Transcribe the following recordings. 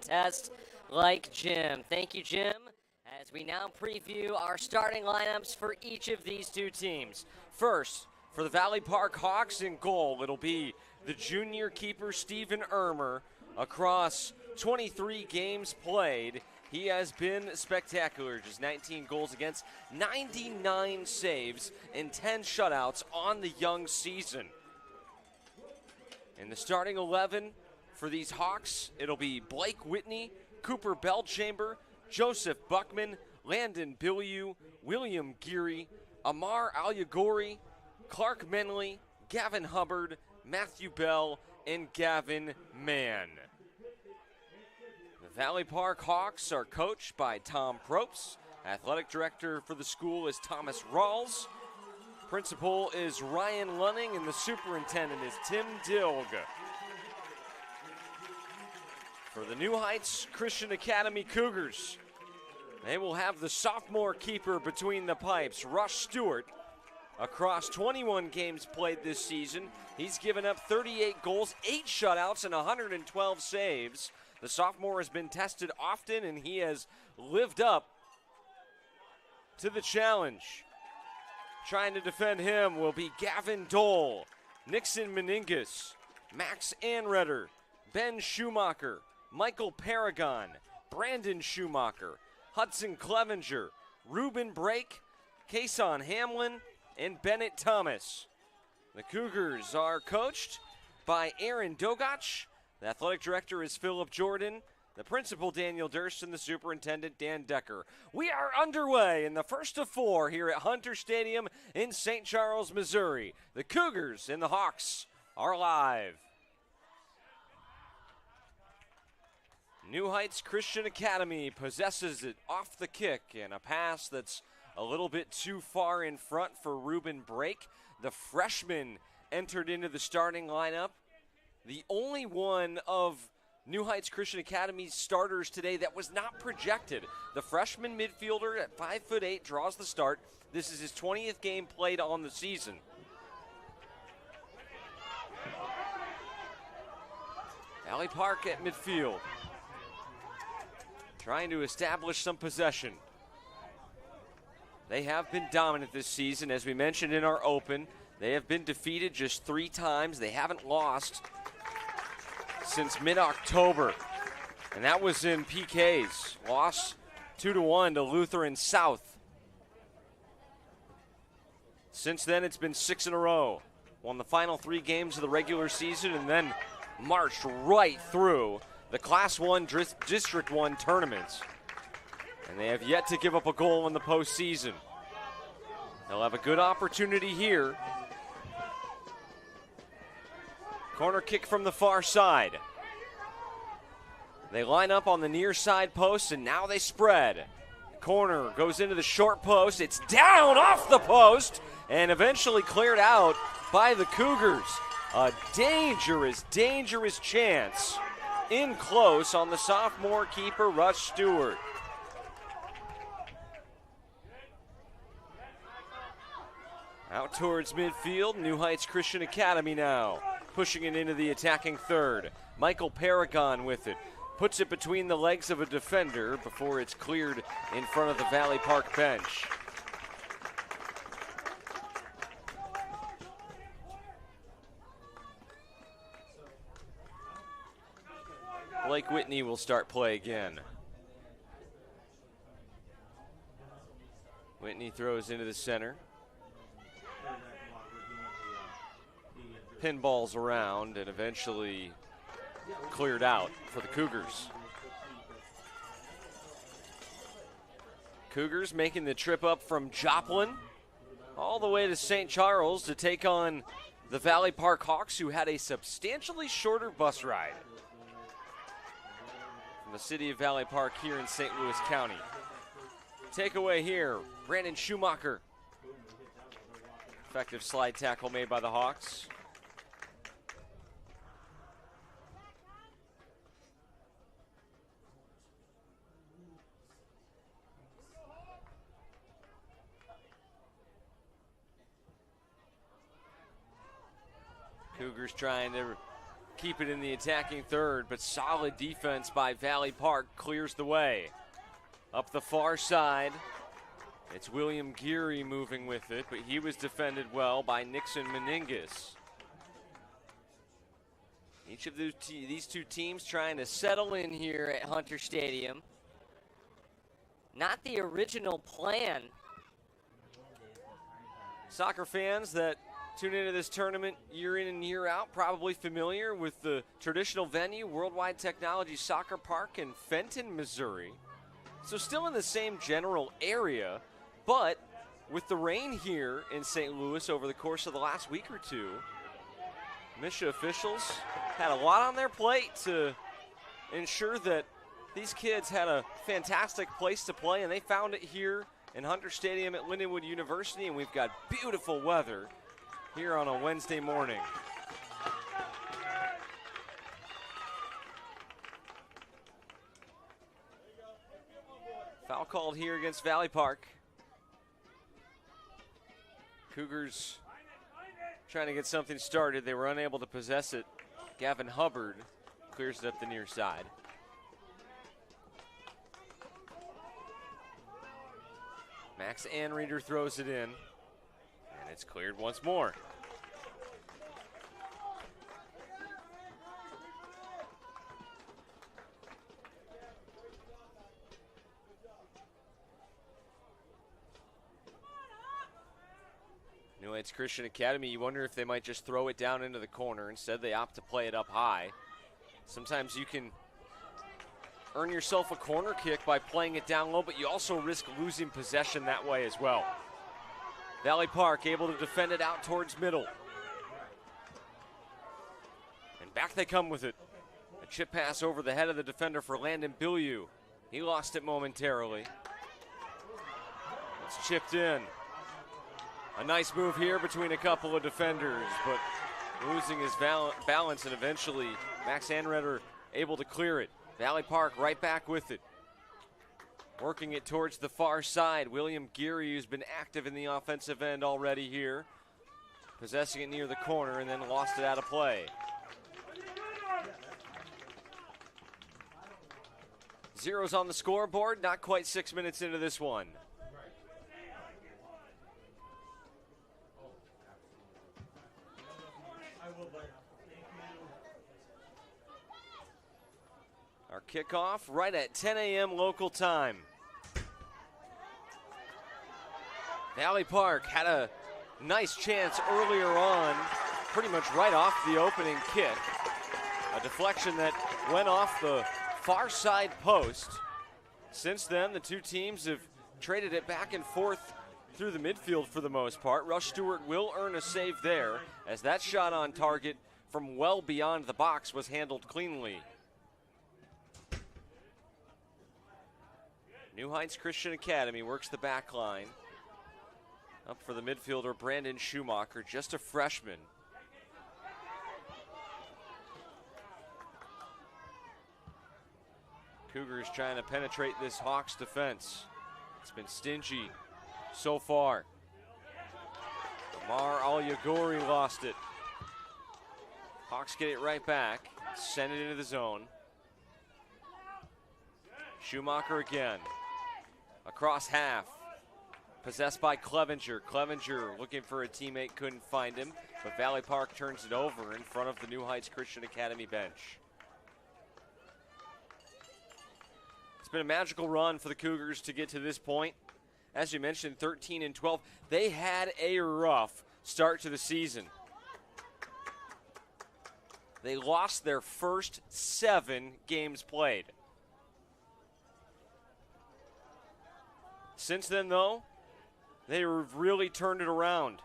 contest like Jim. Thank you, Jim, as we now preview our starting lineups for each of these two teams. First, for the Valley Park Hawks in goal, it'll be the junior keeper Stephen Ermer. Across 23 games played, he has been spectacular. Just 19 goals against, 99 saves, and 10 shutouts on the young season. In the starting 11 for these Hawks, it'll be Blake Whitney, Cooper Belchamber, Joseph Buckman, Landon Bilyeu, William Geary, Amar Alyagori, Clark Menley, Gavin Hubbard, Matthew Bell, and Gavin Mann. The Valley Park Hawks are coached by Tom Probst. Athletic director for the school is Thomas Rawls. Principal is Ryan Lunning, and the superintendent is Tim Dilg. For the New Heights Christian Academy Cougars, they will have the sophomore keeper between the pipes, Rush Stewart. Across 21 games played this season, he's given up 38 goals, 8 shutouts, and 112 saves. The sophomore has been tested often, and he has lived up to the challenge. Trying to defend him will be Gavin Dole, Nixon Meningus, Max Anreder, Ben Schumacher, Michael Paragon, Brandon Schumacher, Hudson Clevenger, Ruben Brake, Kason Hamlin, and Bennett Thomas. The Cougars are coached by Aaron Dogach. The athletic director is Philip Jordan. The principal, Daniel Durst, and the superintendent, Dan Decker. We are underway in the first of 4 here at Hunter Stadium in St. Charles, Missouri. The Cougars and the Hawks are live. New Heights Christian Academy possesses it off the kick, and a pass that's a little bit too far in front for Ruben Brake. The freshman entered into the starting lineup. The only one of New Heights Christian Academy's starters today that was not projected. The freshman midfielder at 5'8" draws the start. This is his 20th game played on the season. Valley Park at midfield, trying to establish some possession. They have been dominant this season, as we mentioned in our open. They have been defeated just 3 times. They haven't lost since mid-October, and that was in PKs. Loss 2-1 to Lutheran South. Since then, it's been 6 in a row. Won the final 3 games of the regular season and then marched right through the Class 1 District 1 tournaments. And they have yet to give up a goal in the postseason. They'll have a good opportunity here. Corner kick from the far side. They line up on the near side post, and now they spread. Corner goes into the short post. It's down off the post and eventually cleared out by the Cougars. A dangerous, dangerous chance in close on the sophomore keeper, Rush Stewart. Out towards midfield, New Heights Christian Academy now. Pushing it into the attacking third. Michael Paragon with it. Puts it between the legs of a defender before it's cleared in front of the Valley Park bench. Blake Whitney will start play again. Whitney throws into the center. Pinballs around and eventually cleared out for the Cougars. Cougars making the trip up from Joplin all the way to St. Charles to take on the Valley Park Hawks, who had a substantially shorter bus ride from the city of Valley Park here in St. Louis County. Takeaway here, Brandon Schumacher. Effective slide tackle made by the Hawks. Cougars trying to keep it in the attacking third, but solid defense by Valley Park clears the way. Up the far side, it's William Geary moving with it, but he was defended well by Nixon Meningus. Each of these two teams trying to settle in here at Hunter Stadium. Not the original plan. Soccer fans that tune into this tournament year in and year out, probably familiar with the traditional venue, Worldwide Technology Soccer Park in Fenton, Missouri. So still in the same general area, but with the rain here in St. Louis over the course of the last week or two, MSHA officials had a lot on their plate to ensure that these kids had a fantastic place to play, and they found it here in Hunter Stadium at Lindenwood University, and we've got beautiful weather here on a Wednesday morning. Foul called here against Valley Park. Cougars trying to get something started. They were unable to possess it. Gavin Hubbard clears it up the near side. Max Anreeder throws it in, and it's cleared once more. New Heights Christian Academy, you wonder if they might just throw it down into the corner. Instead, they opt to play it up high. Sometimes you can earn yourself a corner kick by playing it down low, but you also risk losing possession that way as well. Valley Park able to defend it out towards middle. And back they come with it. A chip pass over the head of the defender for Landon Bilyeu. He lost it momentarily. It's chipped in. A nice move here between a couple of defenders, but losing his balance, and eventually Max Anreeder able to clear it. Valley Park right back with it. Working it towards the far side. William Geary, who's been active in the offensive end already here. Possessing it near the corner and then lost it out of play. Zeros on the scoreboard, not quite 6 minutes into this one. Our kickoff right at 10 a.m. local time. Valley Park had a nice chance earlier on, pretty much right off the opening kick. A deflection that went off the far side post. Since then, the two teams have traded it back and forth through the midfield for the most part. Rush Stewart will earn a save there, as that shot on target from well beyond the box was handled cleanly. New Heights Christian Academy works the back line. Up for the midfielder, Brandon Schumacher, just a freshman. Cougars trying to penetrate this Hawks defense. It's been stingy so far. Amar Al-Yagori lost it. Hawks get it right back, send it into the zone. Schumacher again. Across half. Possessed by Clevenger. Clevenger looking for a teammate, couldn't find him, but Valley Park turns it over in front of the New Heights Christian Academy bench. It's been a magical run for the Cougars to get to this point. As you mentioned, 13-12. They had a rough start to the season. They lost their first 7 games played. Since then, though, they have really turned it around.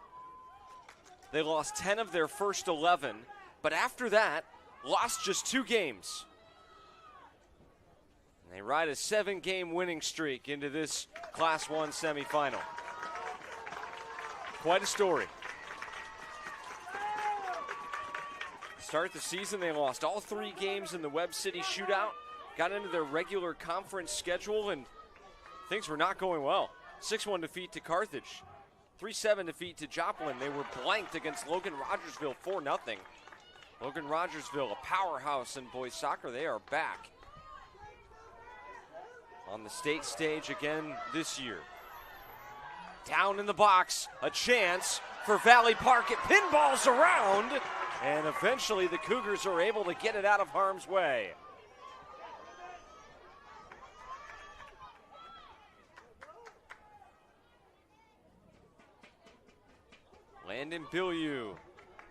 They lost 10 of their first 11, but after that, lost just 2 games. And they ride a 7-game winning streak into this Class 1 semifinal. Quite a story. Start the season, they lost all 3 games in the Webb City shootout, got into their regular conference schedule, and things were not going well. 6-1 defeat to Carthage. 3-7 defeat to Joplin. They were blanked against Logan Rogersville 4-0. Logan Rogersville, a powerhouse in boys soccer. They are back on the state stage again this year. Down in the box, a chance for Valley Park. It pinballs around, and eventually the Cougars are able to get it out of harm's way. Landon Bilyeu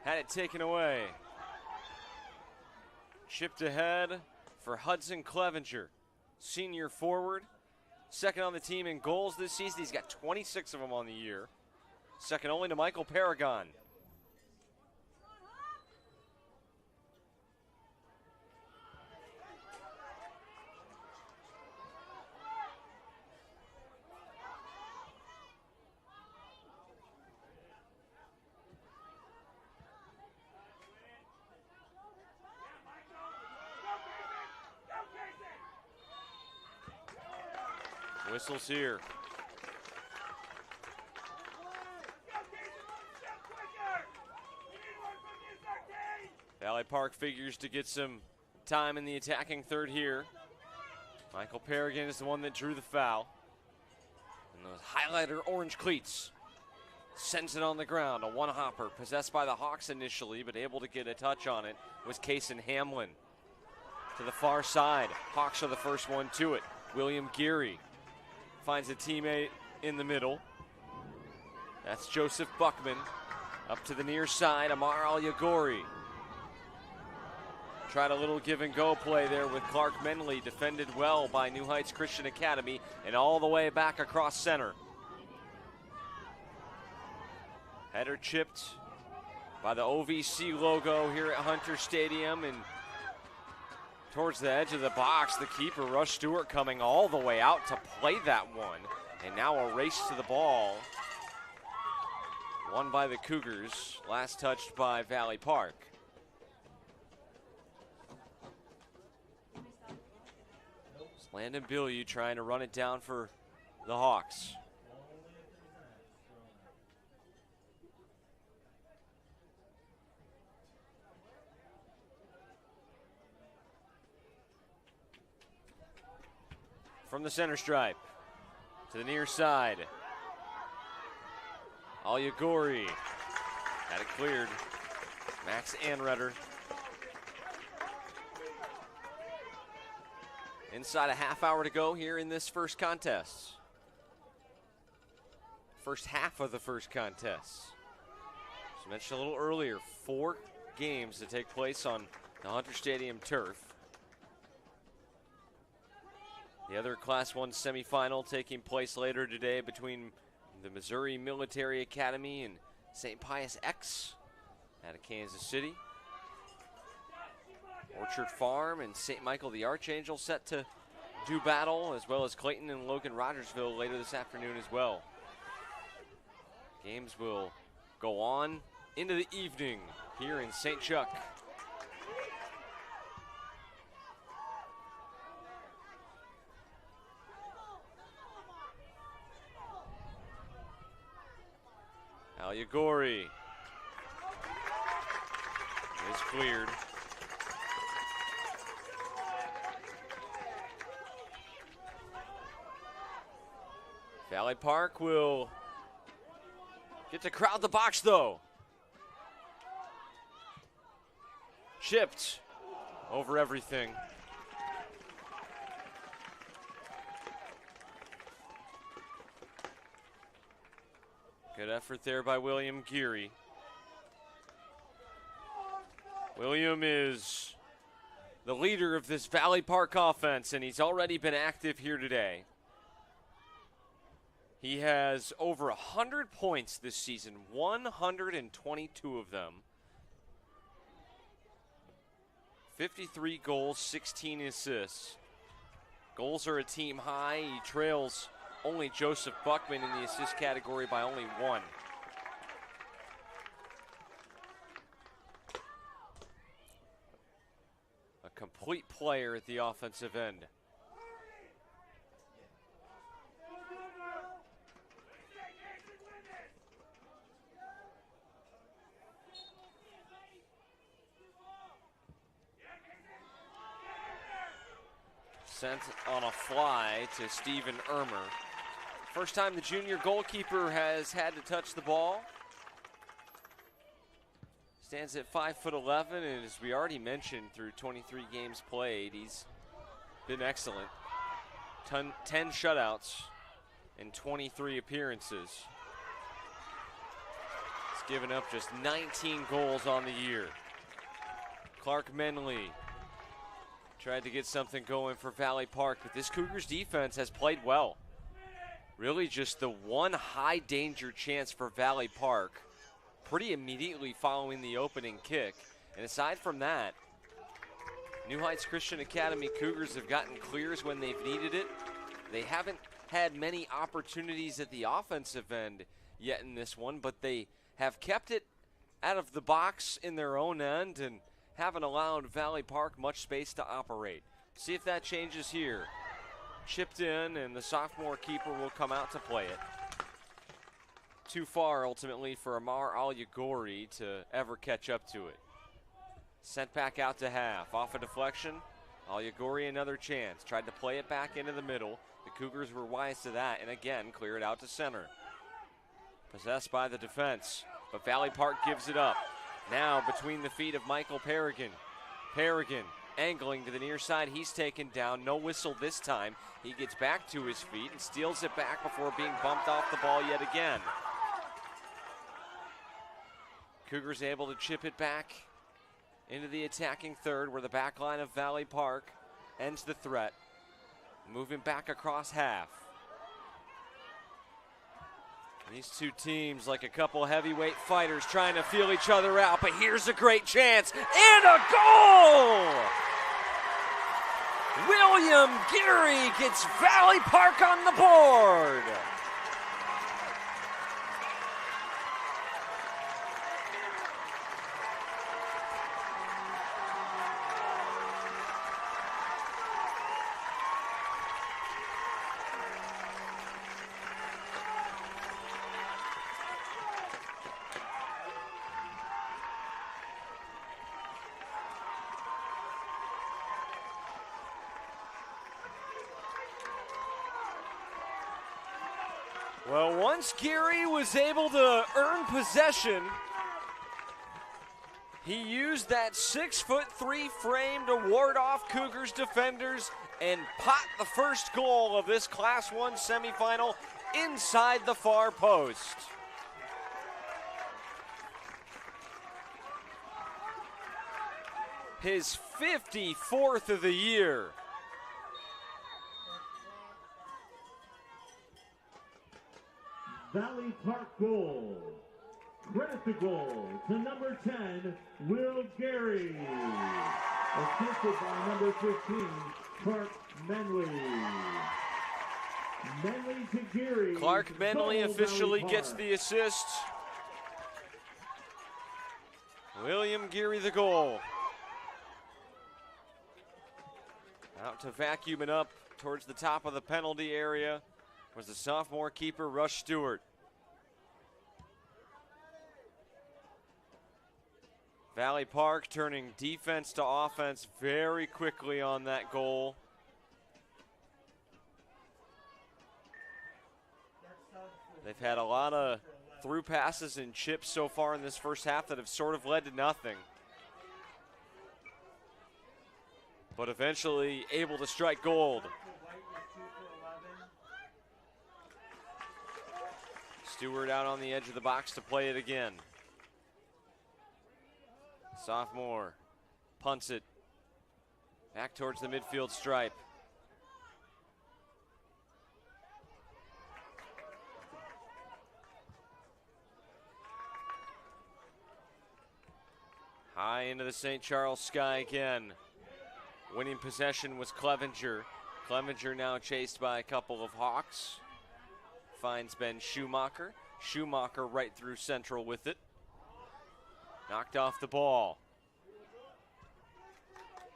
had it taken away. Chipped ahead for Hudson Clevenger, senior forward. Second on the team in goals this season. He's got 26 of them on the year. Second only to Michael Paragon. Whistles here. Valley Park figures to get some time in the attacking third here. Michael Paragon is the one that drew the foul. And those highlighter orange cleats sends it on the ground. A one-hopper possessed by the Hawks initially, but able to get a touch on it was Kaysen Hamlin. To the far side, Hawks are the first one to it. William Geary finds a teammate in the middle. That's Joseph Buckman. Up to the near side, Amar Al-Yagori. Tried a little give and go play there with Clark Menley, defended well by New Heights Christian Academy, and all the way back across center. Header chipped by the OVC logo here at Hunter Stadium, and towards the edge of the box, the keeper, Rush Stewart, coming all the way out to play that one. And now a race to the ball. Won by the Cougars, last touched by Valley Park. Landon Bilyeu trying to run it down for the Hawks. From the center stripe to the near side. Al-Yagori had it cleared. Max Anretter. Inside a half hour to go here in this first contest. First half of the first contest. As mentioned a little earlier, 4 games to take place on the Hunter Stadium turf. The other Class 1 semifinal taking place later today between the Missouri Military Academy and St. Pius X out of Kansas City. Orchard Farm and St. Michael the Archangel set to do battle, as well as Clayton and Logan Rogersville later this afternoon as well. Games will go on into the evening here in St. Chuck. Al-Yagori is cleared. Valley Park will get to crowd the box though. Chipped over everything. Good effort there by William Geary. William is the leader of this Valley Park offense, and he's already been active here today. He has over 100 points this season, 122 of them. 53 goals, 16 assists. Goals are a team high. He trails only Joseph Buckman in the assist category by only 1. A complete player at the offensive end. Sent on a fly to Steven Ermer. First time the junior goalkeeper has had to touch the ball. Stands at 5'11", and as we already mentioned, through 23 games played, he's been excellent. 10 shutouts in 23 appearances. He's given up just 19 goals on the year. Clark Menley tried to get something going for Valley Park, but this Cougars defense has played well. Really just the one high danger chance for Valley Park pretty immediately following the opening kick. And aside from that, New Heights Christian Academy Cougars have gotten clears when they've needed it. They haven't had many opportunities at the offensive end yet in this one, but they have kept it out of the box in their own end and haven't allowed Valley Park much space to operate. See if that changes here. Chipped in, and the sophomore keeper will come out to play it. Too far, ultimately, for Amar Alyagori to ever catch up to it. Sent back out to half. Off a deflection, Alyagori another chance. Tried to play it back into the middle. The Cougars were wise to that, and again, clear it out to center. Possessed by the defense, but Valley Park gives it up. Now between the feet of Michael Paragon. Paragon angling to the near side. He's taken down. No whistle this time. He gets back to his feet and steals it back before being bumped off the ball yet again. Cougars able to chip it back into the attacking third, where the back line of Valley Park ends the threat. Moving back across half. These two teams like a couple heavyweight fighters trying to feel each other out, but here's a great chance and a goal! William Geary gets Valley Park on the board. Well, once Geary was able to earn possession, he used that 6'3" frame to ward off Cougars defenders and pot the first goal of this Class 1 semifinal inside the far post. His 54th of the year. Valley Park goal. Credit the goal to number 10, Will Geary. Assisted by number 15, Clark Menley. Menley to Geary. Clark Menley officially gets the assist. William Geary the goal. Out to vacuum it up towards the top of the penalty area was the sophomore keeper, Rush Stewart. Valley Park turning defense to offense very quickly on that goal. They've had a lot of through passes and chips so far in this first half that have sort of led to nothing. But eventually able to strike gold. Stewart out on the edge of the box to play it again. Sophomore punts it back towards the midfield stripe. High into the St. Charles sky again. Winning possession was Clevenger. Clevenger now chased by a couple of Hawks. Finds Ben Schumacher. Schumacher right through central with it. Knocked off the ball.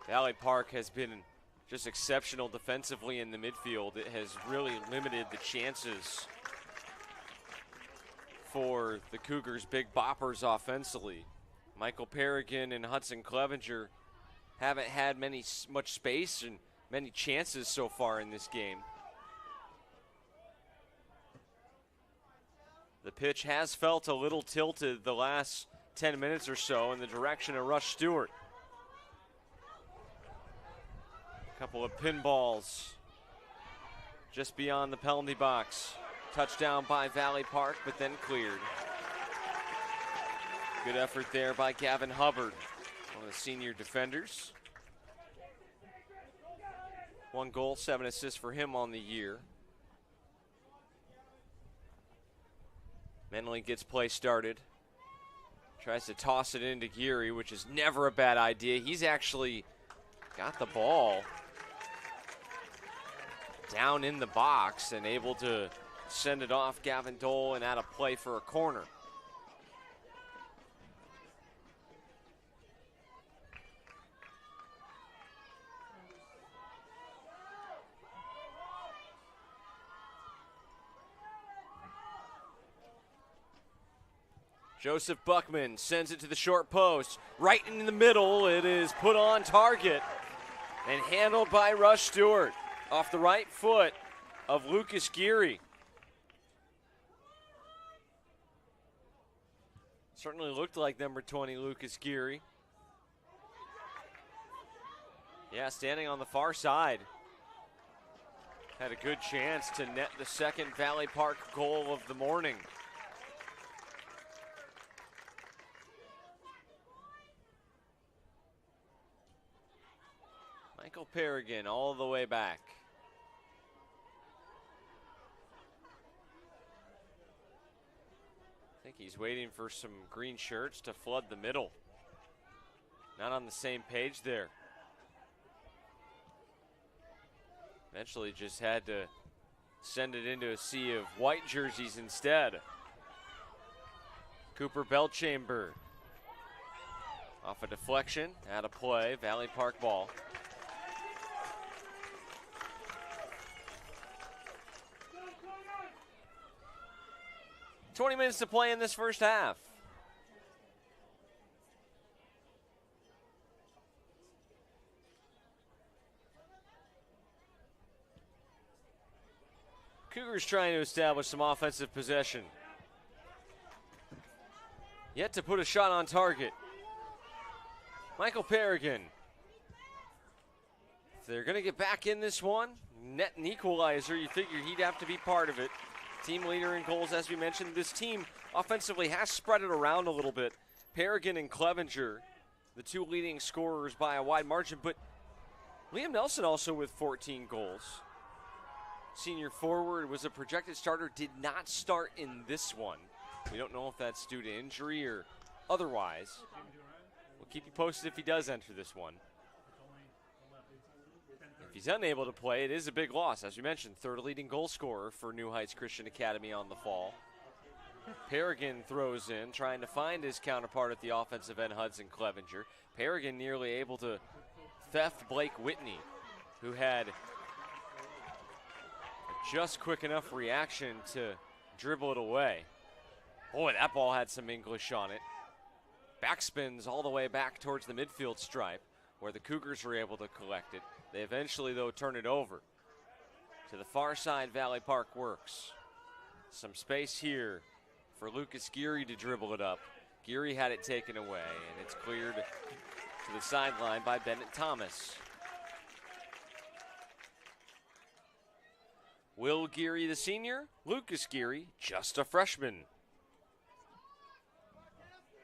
Valley Park has been just exceptional defensively in the midfield. It has really limited the chances for the Cougars' big boppers offensively. Michael Paragon and Hudson Clevenger haven't had much space and many chances so far in this game. The pitch has felt a little tilted the last 10 minutes or so in the direction of Rush Stewart. A couple of pinballs just beyond the penalty box. Touchdown by Valley Park, but then cleared. Good effort there by Gavin Hubbard, one of the senior defenders. 1 goal, 7 assists for him on the year. Menley gets play started. Tries to toss it into Geary, which is never a bad idea. He's actually got the ball down in the box and able to send it off Gavin Dole and out of play for a corner. Joseph Buckman sends it to the short post. Right in the middle, it is put on target and handled by Rush Stewart off the right foot of Lucas Geary. Certainly looked like number 20, Lucas Geary. Yeah, standing on the far side. Had a good chance to net the second Valley Park goal of the morning. Michael Perrigan all the way back. I think he's waiting for some green shirts to flood the middle. Not on the same page there. Eventually just had to send it into a sea of white jerseys instead. Cooper Belchamber off a deflection, out of play, Valley Park ball. $20 minutes to play in this first half. Cougars trying to establish some offensive possession. Yet to put a shot on target. Michael Perrigan. If they're going to get back in this one, net an equalizer, you figure he'd have to be part of it. Team leader in goals, as we mentioned. This team offensively has spread it around a little bit. Perrigan and Clevenger, the two leading scorers by a wide margin, but Liam Nelson also with 14 goals. Senior forward was a projected starter, did not start in this one. We don't know if that's due to injury or otherwise. We'll keep you posted if he does enter this one. If he's unable to play, it is a big loss. As we mentioned, third leading goal scorer for New Heights Christian Academy on the fall. Perrigan throws in, trying to find his counterpart at the offensive end, Hudson Clevenger. Perrigan nearly able to theft Blake Whitney, who had just quick enough reaction to dribble it away. Boy, that ball had some English on it. Backspins all the way back towards the midfield stripe, where the Cougars were able to collect it. They eventually, though, turn it over. To the far side, Valley Park works. Some space here for Lucas Geary to dribble it up. Geary had it taken away, and it's cleared to the sideline by Bennett Thomas. Will Geary, the senior. Lucas Geary, just a freshman.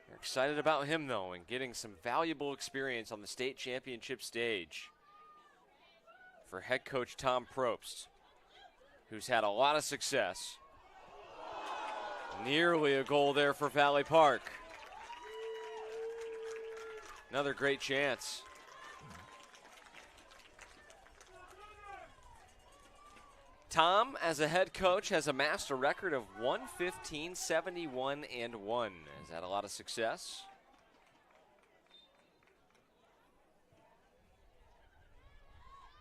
They're excited about him, though, and getting some valuable experience on the state championship stage for head coach Tom Probst, who's had a lot of success. Nearly a goal there for Valley Park. Another great chance. Tom, as a head coach, has amassed a record of 115, 71, and 1. Has had a lot of success.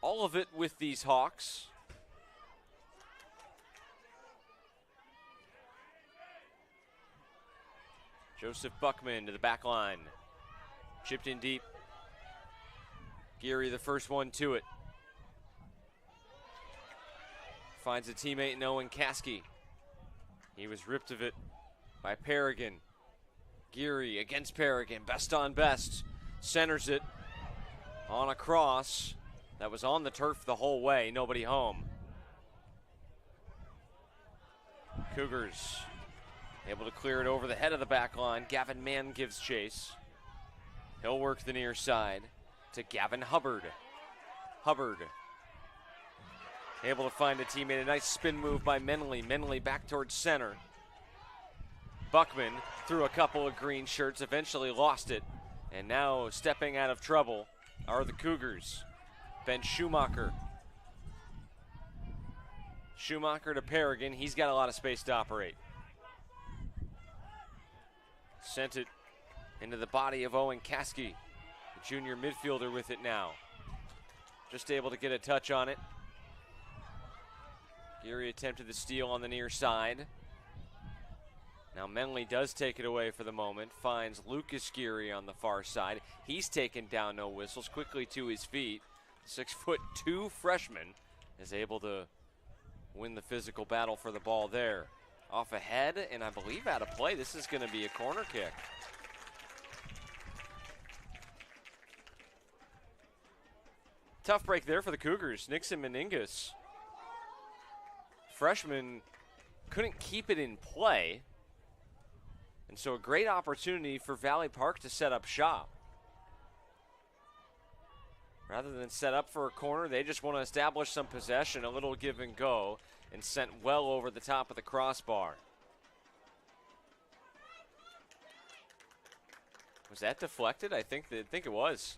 All of it with these Hawks. Joseph Buckman to the back line. Chipped in deep. Geary, the first one to it. finds a teammate in Owen Caskey. He was ripped of it by Paragon. Geary against Paragon, best on best. Centers it on a cross that was on the turf the whole way, nobody home. Cougars able to clear it over the head of the back line. Gavin Mann gives chase. He'll work the near side to Gavin Hubbard. Hubbard able to find a teammate. A nice spin move by Menley. Menley back towards center. Buckman threw a couple of green shirts, eventually lost it. And now stepping out of trouble are the Cougars. Ben Schumacher. Schumacher to Paragon. He's got a lot of space to operate. Sent it into the body of Owen Caskey, the junior midfielder with it now. Just able to get a touch on it. Geary attempted the steal on the near side. Now Menley does take it away for the moment, finds Lucas Geary on the far side. He's taken down, no whistles, quickly to his feet. 6'2" freshman is able to win the physical battle for the ball there. Off ahead, and I believe out of play. This is going to be a corner kick. Tough break there for the Cougars. Nixon Meningus, freshman, couldn't keep it in play. And so a great opportunity for Valley Park to set up shop. Rather than set up for a corner, they just want to establish some possession, a little give and go, and sent well over the top of the crossbar. Was that deflected? I think it was.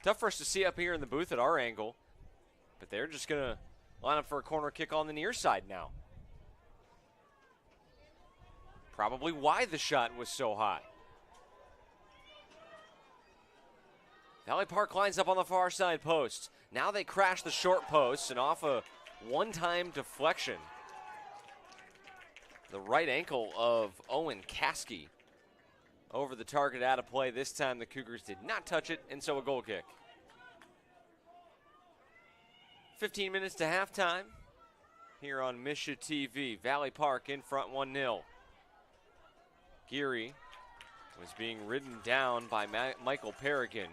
Tough for us to see up here in the booth at our angle, but they're just going to line up for a corner kick on the near side now. Probably why the shot was so high. Valley Park lines up on the far side post. Now they crash the short post, and off a one-time deflection, the right ankle of Owen Caskey over the target, out of play. This time the Cougars did not touch it, and so a goal kick. 15 minutes to halftime here on Misha TV. Valley Park in front 1-0. Geary was being ridden down by Michael Paragon.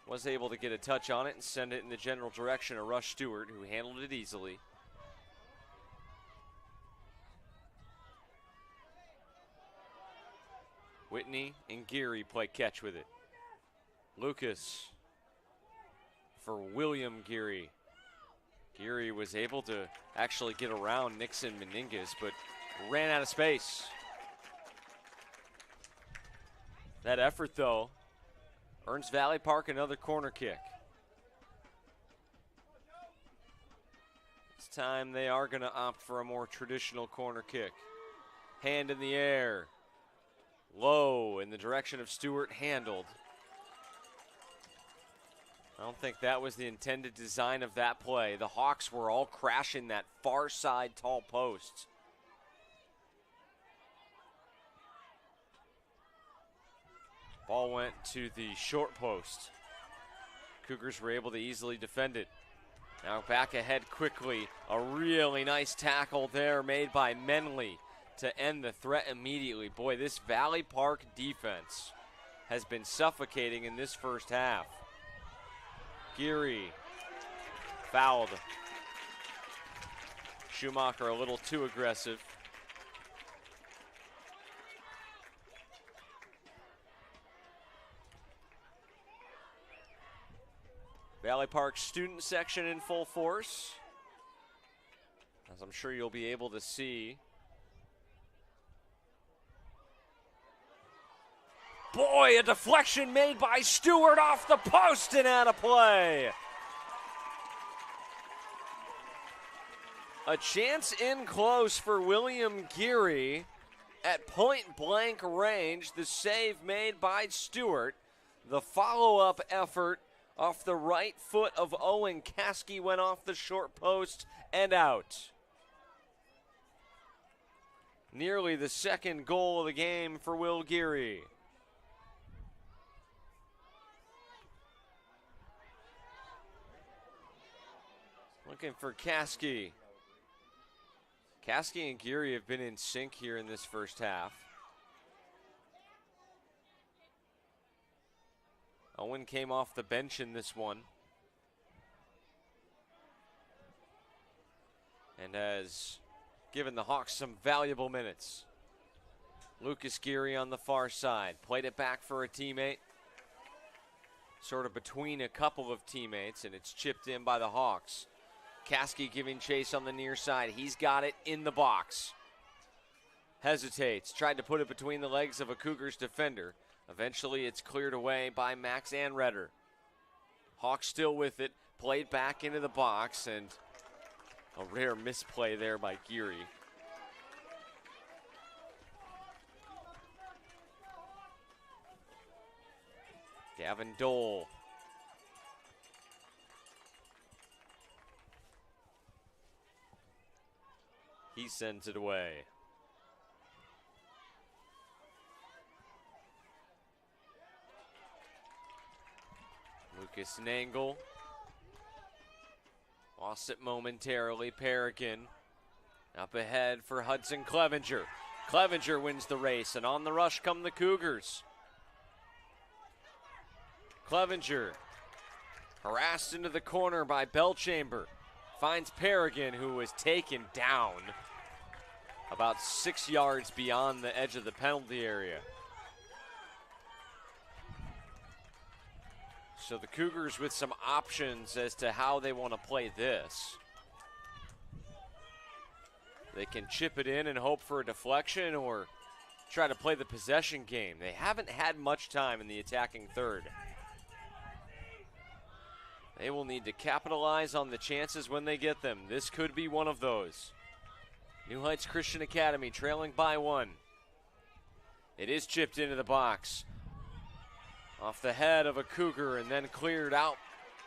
Was able to get a touch on it and send it in the general direction of Rush Stewart, who handled it easily. Whitney and Geary play catch with it. Lucas for William Geary. Geary was able to actually get around Nixon Meningus, but ran out of space. That effort, though, earns Valley Park another corner kick. This time they are going to opt for a more traditional corner kick. Hand in the air. Low in the direction of Stewart, handled. I don't think that was the intended design of that play. The Hawks were all crashing that far side tall post. Ball went to the short post. Cougars were able to easily defend it. Now back ahead quickly. A really nice tackle there made by Menley to end the threat immediately. Boy, this Valley Park defense has been suffocating in this first half. Geary fouled. Schumacher a little too aggressive. Valley Park student section in full force, as I'm sure you'll be able to see. Boy, a deflection made by Stewart off the post and out of play. A chance in close for William Geary at point blank range. The save made by Stewart. The follow-up effort off the right foot of Owen Caskey went off the short post and out. Nearly the second goal of the game for Will Geary. Looking for Caskey. Caskey and Geary have been in sync here in this first half. Owen came off the bench in this one and has given the Hawks some valuable minutes. Lucas Geary on the far side, played it back for a teammate, sort of between a couple of teammates, and it's chipped in by the Hawks. Caskey giving chase on the near side. He's got it in the box. Hesitates, tried to put it between the legs of a Cougars defender. Eventually it's cleared away by Max Anredder. Hawks still with it, played back into the box, and a rare misplay there by Geary. Gavin Dole. He sends it away. Lucas Nangle. Lost it momentarily. Paragon up ahead for Hudson Clevenger. Clevenger wins the race, and on the rush come the Cougars. Clevenger harassed into the corner by Belchamber. Finds Paragon, who was taken down about 6 yards beyond the edge of the penalty area. So the Cougars with some options as to how they want to play this. They can chip it in and hope for a deflection, or try to play the possession game. They haven't had much time in the attacking third. They will need to capitalize on the chances when they get them. This could be one of those. New Heights Christian Academy trailing by 1. It is chipped into the box. Off the head of a Cougar and then cleared out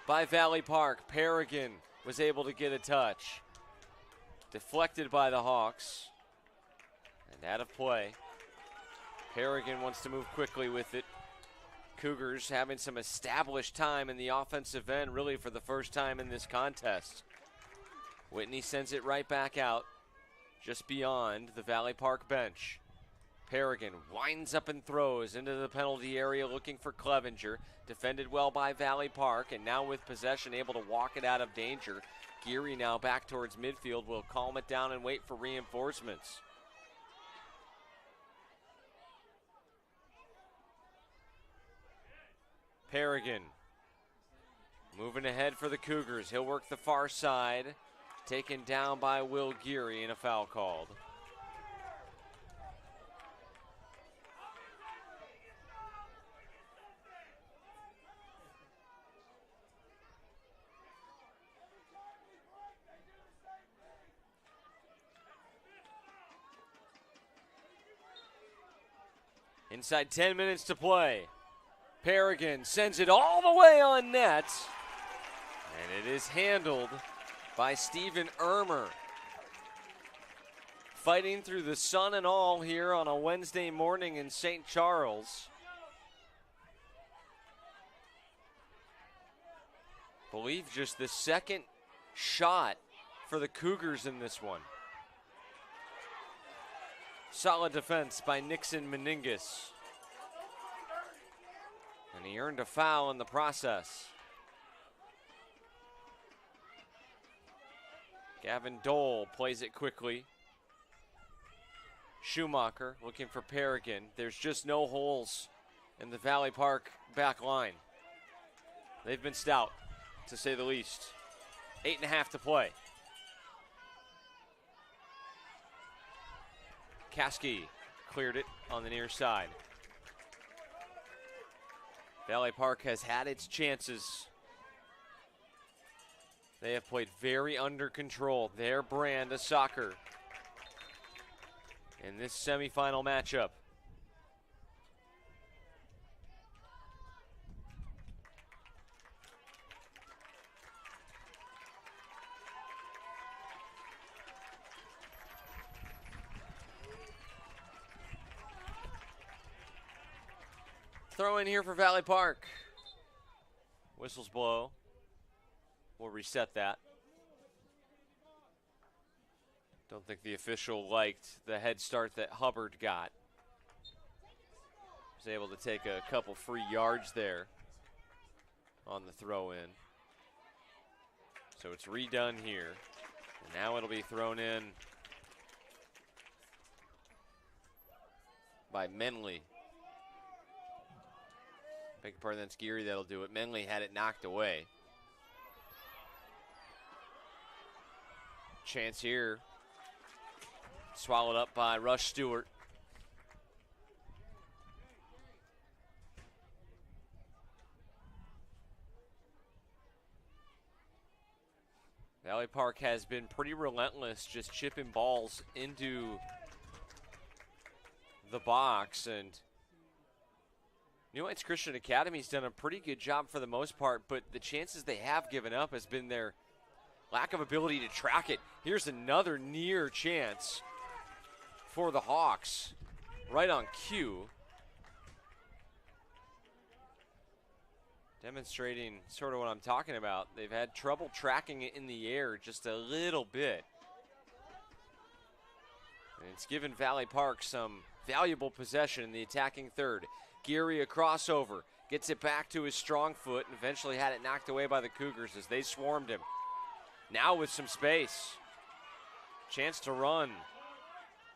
by Valley Park. Paragon was able to get a touch. Deflected by the Hawks. And out of play. Paragon wants to move quickly with it. Cougars having some established time in the offensive end, really for the first time in this contest. Whitney sends it right back out, just beyond the Valley Park bench. Paragon winds up and throws into the penalty area looking for Clevenger. Defended well by Valley Park, and now with possession able to walk it out of danger. Geary now back towards midfield, will calm it down and wait for reinforcements. Paragon moving ahead for the Cougars. He'll work the far side. Taken down by Will Geary and a foul called. Inside 10 minutes to play. Paragon sends it all the way on net. And it is handled by Stephen Ermer. Fighting through the sun and all here on a Wednesday morning in St. Charles. Believe just the second shot for the Cougars in this one. Solid defense by Nixon Meningus. And he earned a foul in the process. Gavin Dole plays it quickly. Schumacher looking for Paragon. There's just no holes in the Valley Park back line. They've been stout, to say the least. 8.5 to play. Caskey cleared it on the near side. Valley Park has had its chances. They have played very under control, their brand of soccer, in this semifinal matchup. Throw in here for Valley Park. Whistles blow. We'll reset that. Don't think the official liked the head start that Hubbard got. Was able to take a couple free yards there on the throw in. So it's redone here. And now it'll be thrown in by Menley. Beg your pardon, that's Geary that'll do it. Menley had it knocked away. Chance here. Swallowed up by Rush Stewart. Valley Park has been pretty relentless, just chipping balls into the box, and New Heights Christian Academy's done a pretty good job for the most part, but the chances they have given up has been their lack of ability to track it. Here's another near chance for the Hawks, right on cue. Demonstrating sort of what I'm talking about. They've had trouble tracking it in the air just a little bit. And it's given Valley Park some valuable possession in the attacking third. Geary a crossover, gets it back to his strong foot, and eventually had it knocked away by the Cougars as they swarmed him. Now with some space. Chance to run.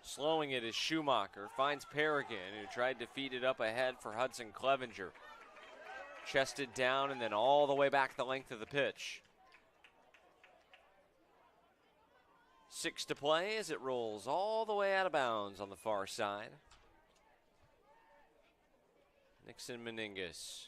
Slowing it is Schumacher. Finds Paragon, who tried to feed it up ahead for Hudson Clevenger. Chested down and then all the way back the length of the pitch. 6 to play as it rolls all the way out of bounds on the far side. Nixon Meningus.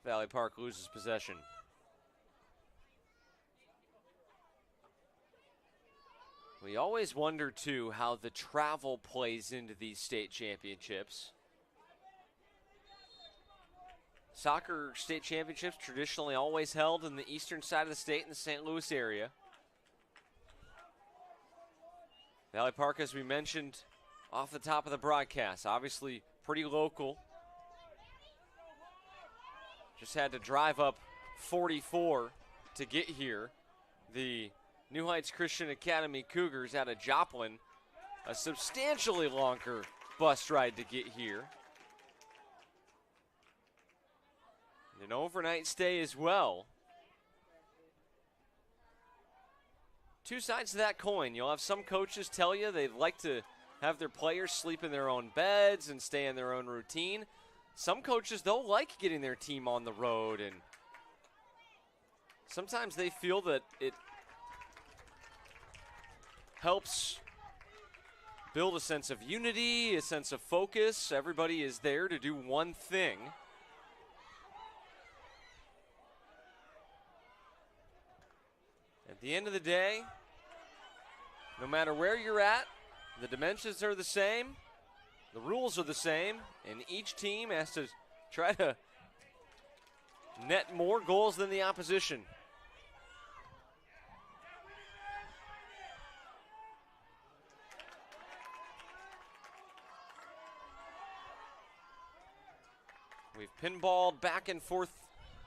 Valley Park loses possession. We always wonder, too, how the travel plays into these state championships. Soccer state championships traditionally always held in the eastern side of the state in the St. Louis area. Valley Park, as we mentioned off the top of the broadcast, obviously pretty local. Just had to drive up 44 to get here. The New Heights Christian Academy Cougars out of Joplin, a substantially longer bus ride to get here. And an overnight stay as well. Two sides to that coin. You'll have some coaches tell you they'd like to have their players sleep in their own beds and stay in their own routine. Some coaches, though, like getting their team on the road, and sometimes they feel that it helps build a sense of unity, a sense of focus. Everybody is there to do one thing. At the end of the day, no matter where you're at, the dimensions are the same, the rules are the same, and each team has to try to net more goals than the opposition. We've pinballed back and forth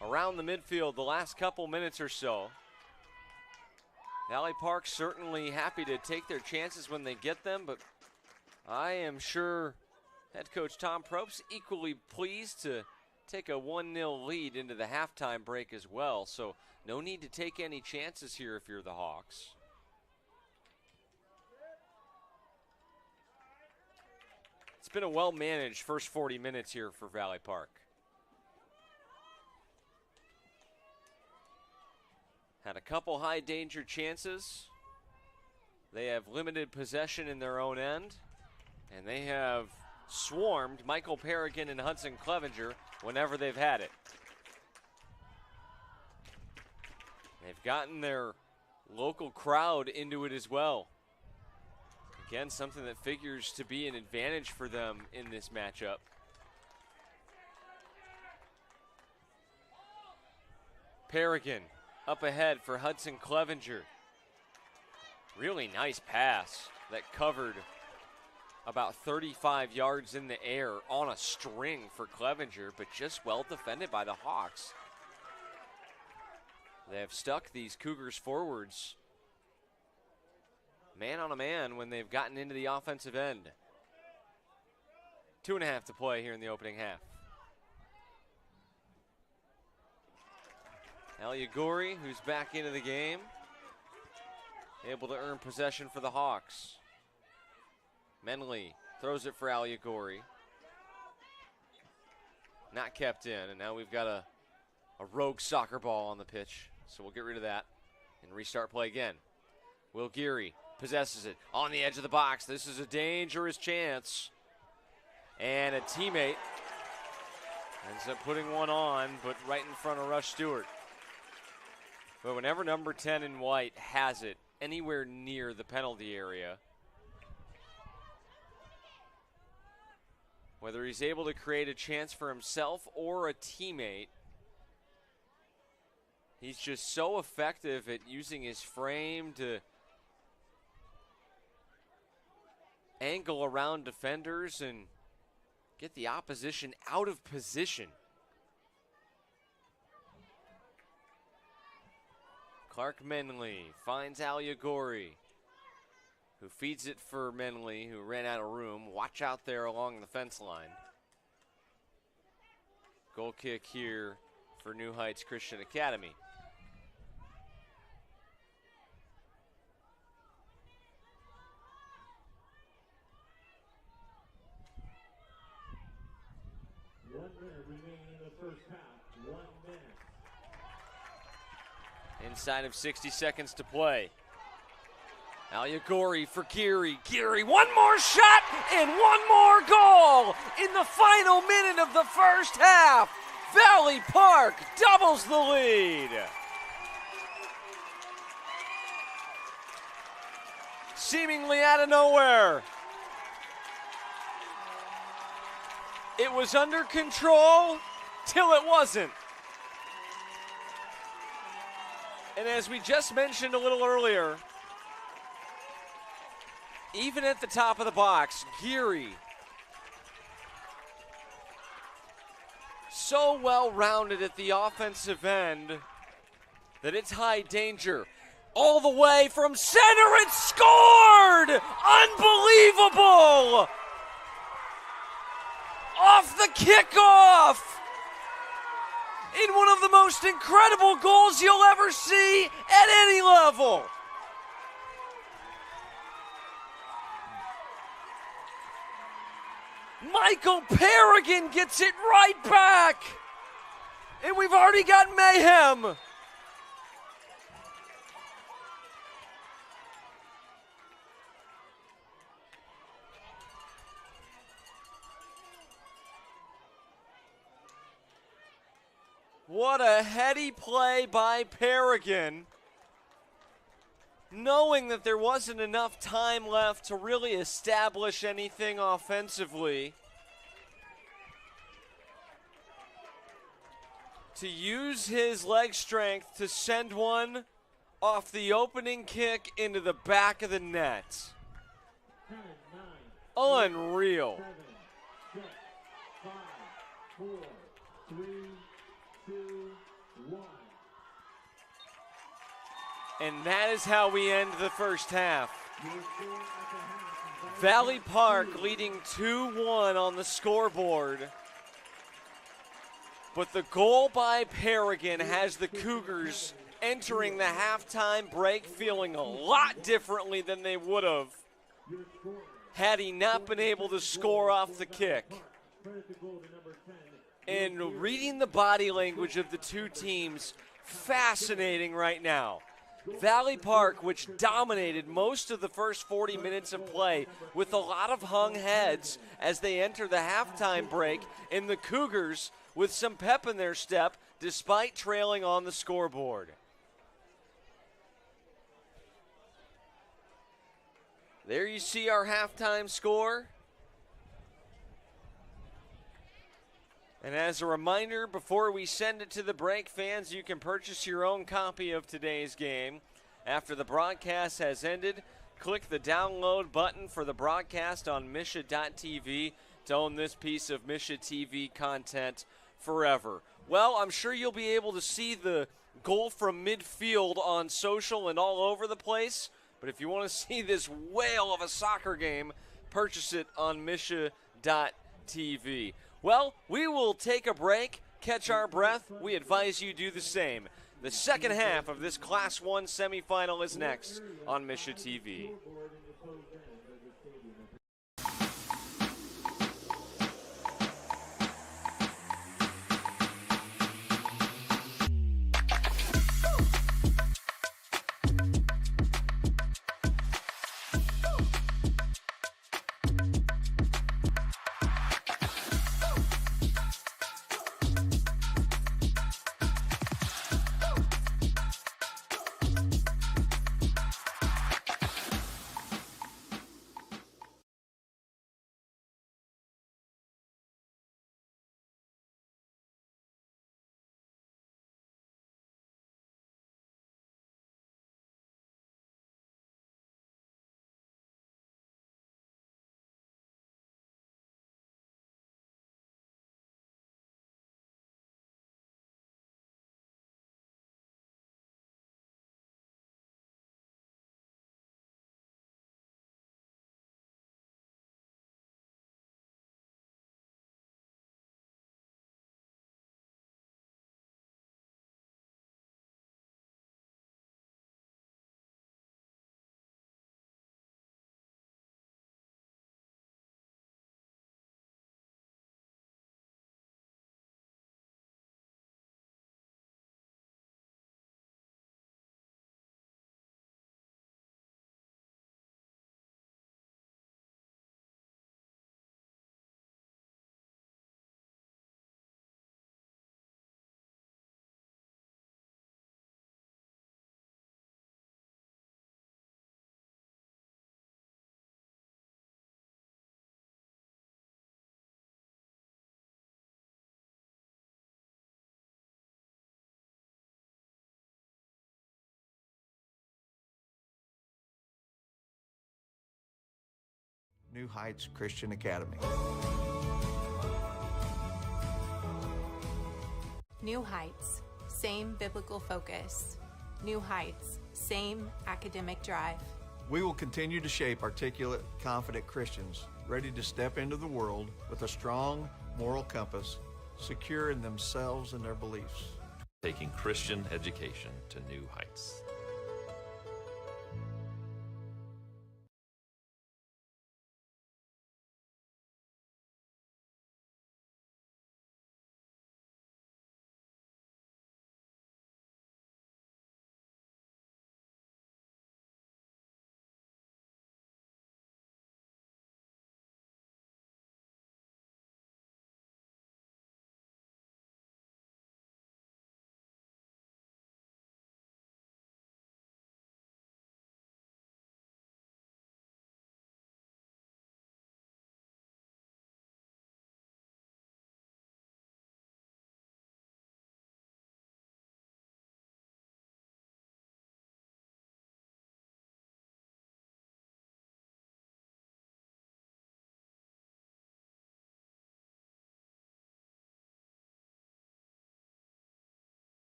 around the midfield the last couple minutes or so. Valley Park certainly happy to take their chances when they get them, but I am sure head coach Tom Probst equally pleased to take a 1-0 lead into the halftime break as well, so no need to take any chances here if you're the Hawks. It's been a well-managed first 40 minutes here for Valley Park. Had a couple high-danger chances. They have limited possession in their own end, and they have swarmed Michael Paragon and Hudson Clevenger whenever they've had it. They've gotten their local crowd into it as well. Again, something that figures to be an advantage for them in this matchup. Paragon up ahead for Hudson Clevenger. Really nice pass that covered about 35 yards in the air on a string for Clevenger, but just well defended by the Hawks. They have stuck these Cougars forwards man on a man when they've gotten into the offensive end. 2.5 to play here in the opening half. Aliaguri, who's back into the game, able to earn possession for the Hawks. Menley throws it for Aliaguri. Not kept in, and now we've got a rogue soccer ball on the pitch. So we'll get rid of that and restart play again. Will Geary possesses it on the edge of the box. This is a dangerous chance. And a teammate ends up putting one on, but right in front of Rush Stewart. But whenever number 10 in white has it anywhere near the penalty area, whether he's able to create a chance for himself or a teammate, he's just so effective at using his frame to angle around defenders and get the opposition out of position. Clark Menley finds Aliaguri, who feeds it for Menley, who ran out of room. Watch out there along the fence line. Goal kick here for New Heights Christian Academy. Inside of 60 seconds to play. Aliaguri for Geary. Geary, one more shot and one more goal in the final minute of the first half. Valley Park doubles the lead. Seemingly out of nowhere. It was under control till it wasn't. And as we just mentioned a little earlier, even at the top of the box, Geary, so well-rounded at the offensive end that it's high danger. All the way from center, it's scored! Unbelievable! Off the kickoff! In one of the most incredible goals you'll ever see at any level. Michael Perrigan gets it right back. And we've already got mayhem. What a heady play by Perrigan, knowing that there wasn't enough time left to really establish anything offensively, to use his leg strength to send one off the opening kick into the back of the net. 10, 9, Unreal. 7, 6, 5, 4, 3, 2, 1. And that is how we end the first half. Valley Park leading 2-1 on the scoreboard. But the goal by Perrigan has the Cougars entering the halftime break feeling a lot differently than they would have had he not been able to score off the kick. And reading the body language of the two teams, fascinating right now. Valley Park, which dominated most of the first 40 minutes of play with a lot of hung heads as they enter the halftime break, and the Cougars with some pep in their step despite trailing on the scoreboard. There you see our halftime score. And as a reminder, before we send it to the break, fans, you can purchase your own copy of today's game. After the broadcast has ended, click the download button for the broadcast on Misha.tv to own this piece of Misha TV content forever. Well, I'm sure you'll be able to see the goal from midfield on social and all over the place, but if you want to see this whale of a soccer game, purchase it on Misha.tv. Well, we will take a break, catch our breath. We advise you do the same. The second half of this Class 1 semifinal is next on Misha TV. New Heights Christian Academy. New Heights, same biblical focus. New Heights, same academic drive. We will continue to shape articulate, confident Christians ready to step into the world with a strong moral compass, secure in themselves and their beliefs. Taking Christian education to new heights.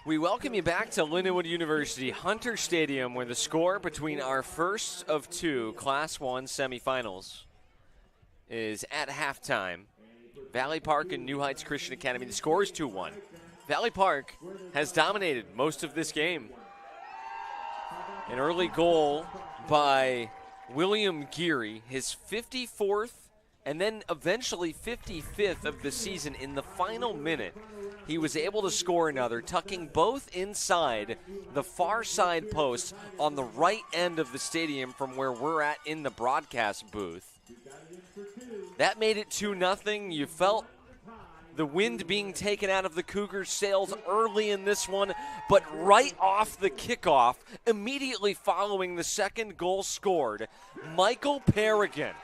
We welcome you back to Lindenwood University Hunter Stadium, where the score between our first of two Class 1 semifinals is at halftime. Valley Park and New Heights Christian Academy. The score is 2-1. Valley Park has dominated most of this game. An early goal by William Geary, his 54th And then eventually 55th of the season in the final minute, he was able to score another, tucking both inside the far side posts on the right end of the stadium from where we're at in the broadcast booth. That made it 2-0. You felt the wind being taken out of the Cougars' sails early in this one, but right off the kickoff, immediately following the second goal scored, Michael Perrigan,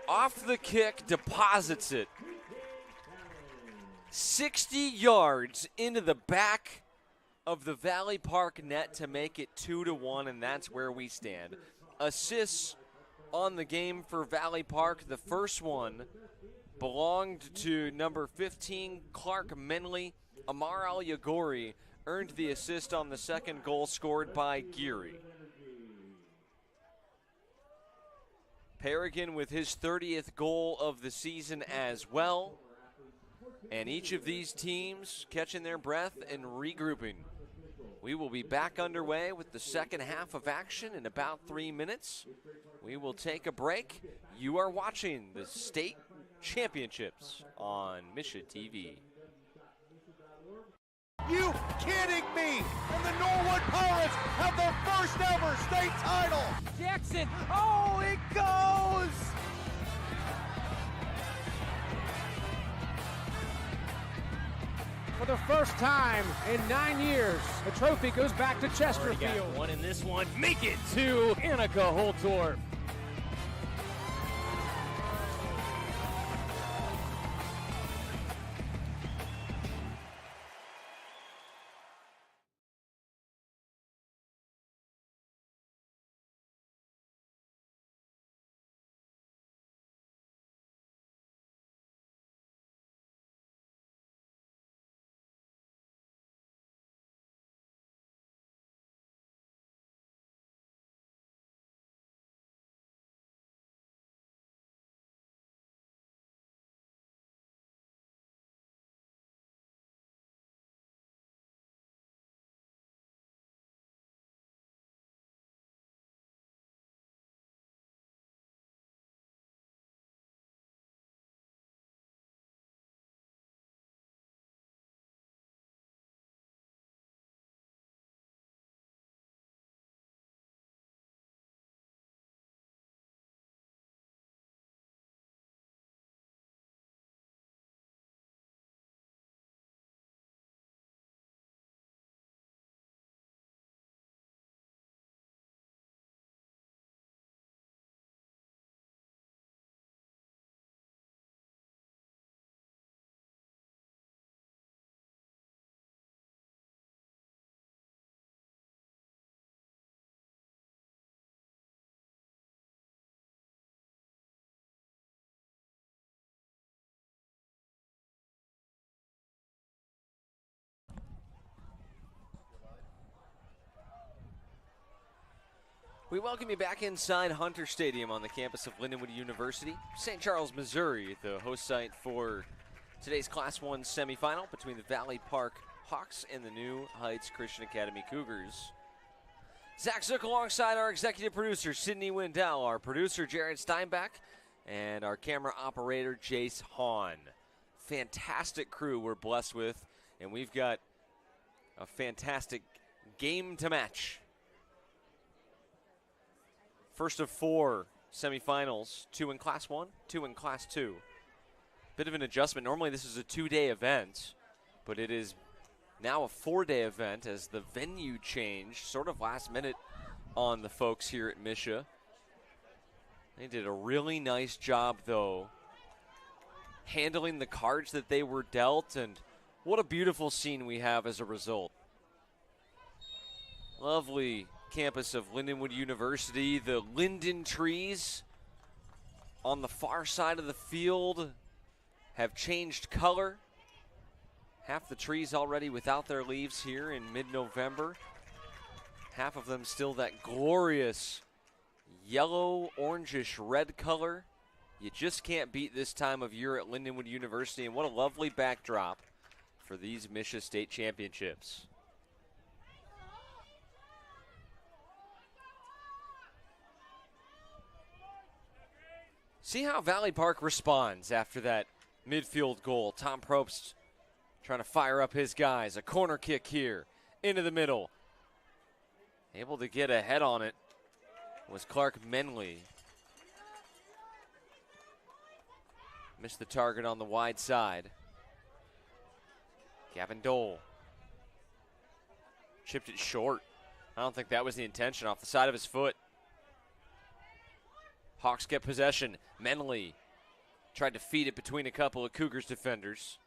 off the kick, deposits it 60 yards into the back of the Valley Park net to make it 2-1, and that's where we stand. Assists on the game for Valley Park. The first one belonged to number 15, Clark Menley. Amar Al-Yagori earned the assist on the second goal scored by Geary. Perrigan with his 30th goal of the season as well. And each of these teams catching their breath and regrouping. We will be back underway with the second half of action in about 3 minutes. We will take a break. You are watching the state championships on Misha TV. You kidding me? And the Norwood Pirates have their first ever state title. Jackson, oh, it goes! For the first time in 9 years, the trophy goes back to Chesterfield. One in this one, make it to Annika Holtorf. We welcome you back inside Hunter Stadium on the campus of Lindenwood University. St. Charles, Missouri, the host site for today's Class 1 semifinal between the Valley Park Hawks and the New Heights Christian Academy Cougars. Zach Zook alongside our executive producer, Sydney Wendell, our producer, Jared Steinbach, and our camera operator, Jace Hahn. Fantastic crew we're blessed with, and we've got a fantastic game to match. First of 4 semifinals, 2 in Class 1, 2 in Class 2. Bit of an adjustment. Normally this is a 2-day event, but it is now a 4-day event as the venue changed sort of last minute on the folks here at Misha. They did a really nice job, though, handling the cards that they were dealt, and what a beautiful scene we have as a result. Lovely campus of Lindenwood University. The linden trees on the far side of the field have changed color. Half the trees already without their leaves here in mid-November. Half of them still that glorious yellow, orangish red color. You just can't beat this time of year at Lindenwood University, and what a lovely backdrop for these Misha State Championships. See how Valley Park responds after that midfield goal. Tom Probst trying to fire up his guys. A corner kick here into the middle. Able to get ahead on it was Clark Menley. Missed the target on the wide side. Gavin Dole chipped it short. I don't think that was the intention, off the side of his foot. Hawks get possession. Menley tried to feed it between a couple of Cougars defenders.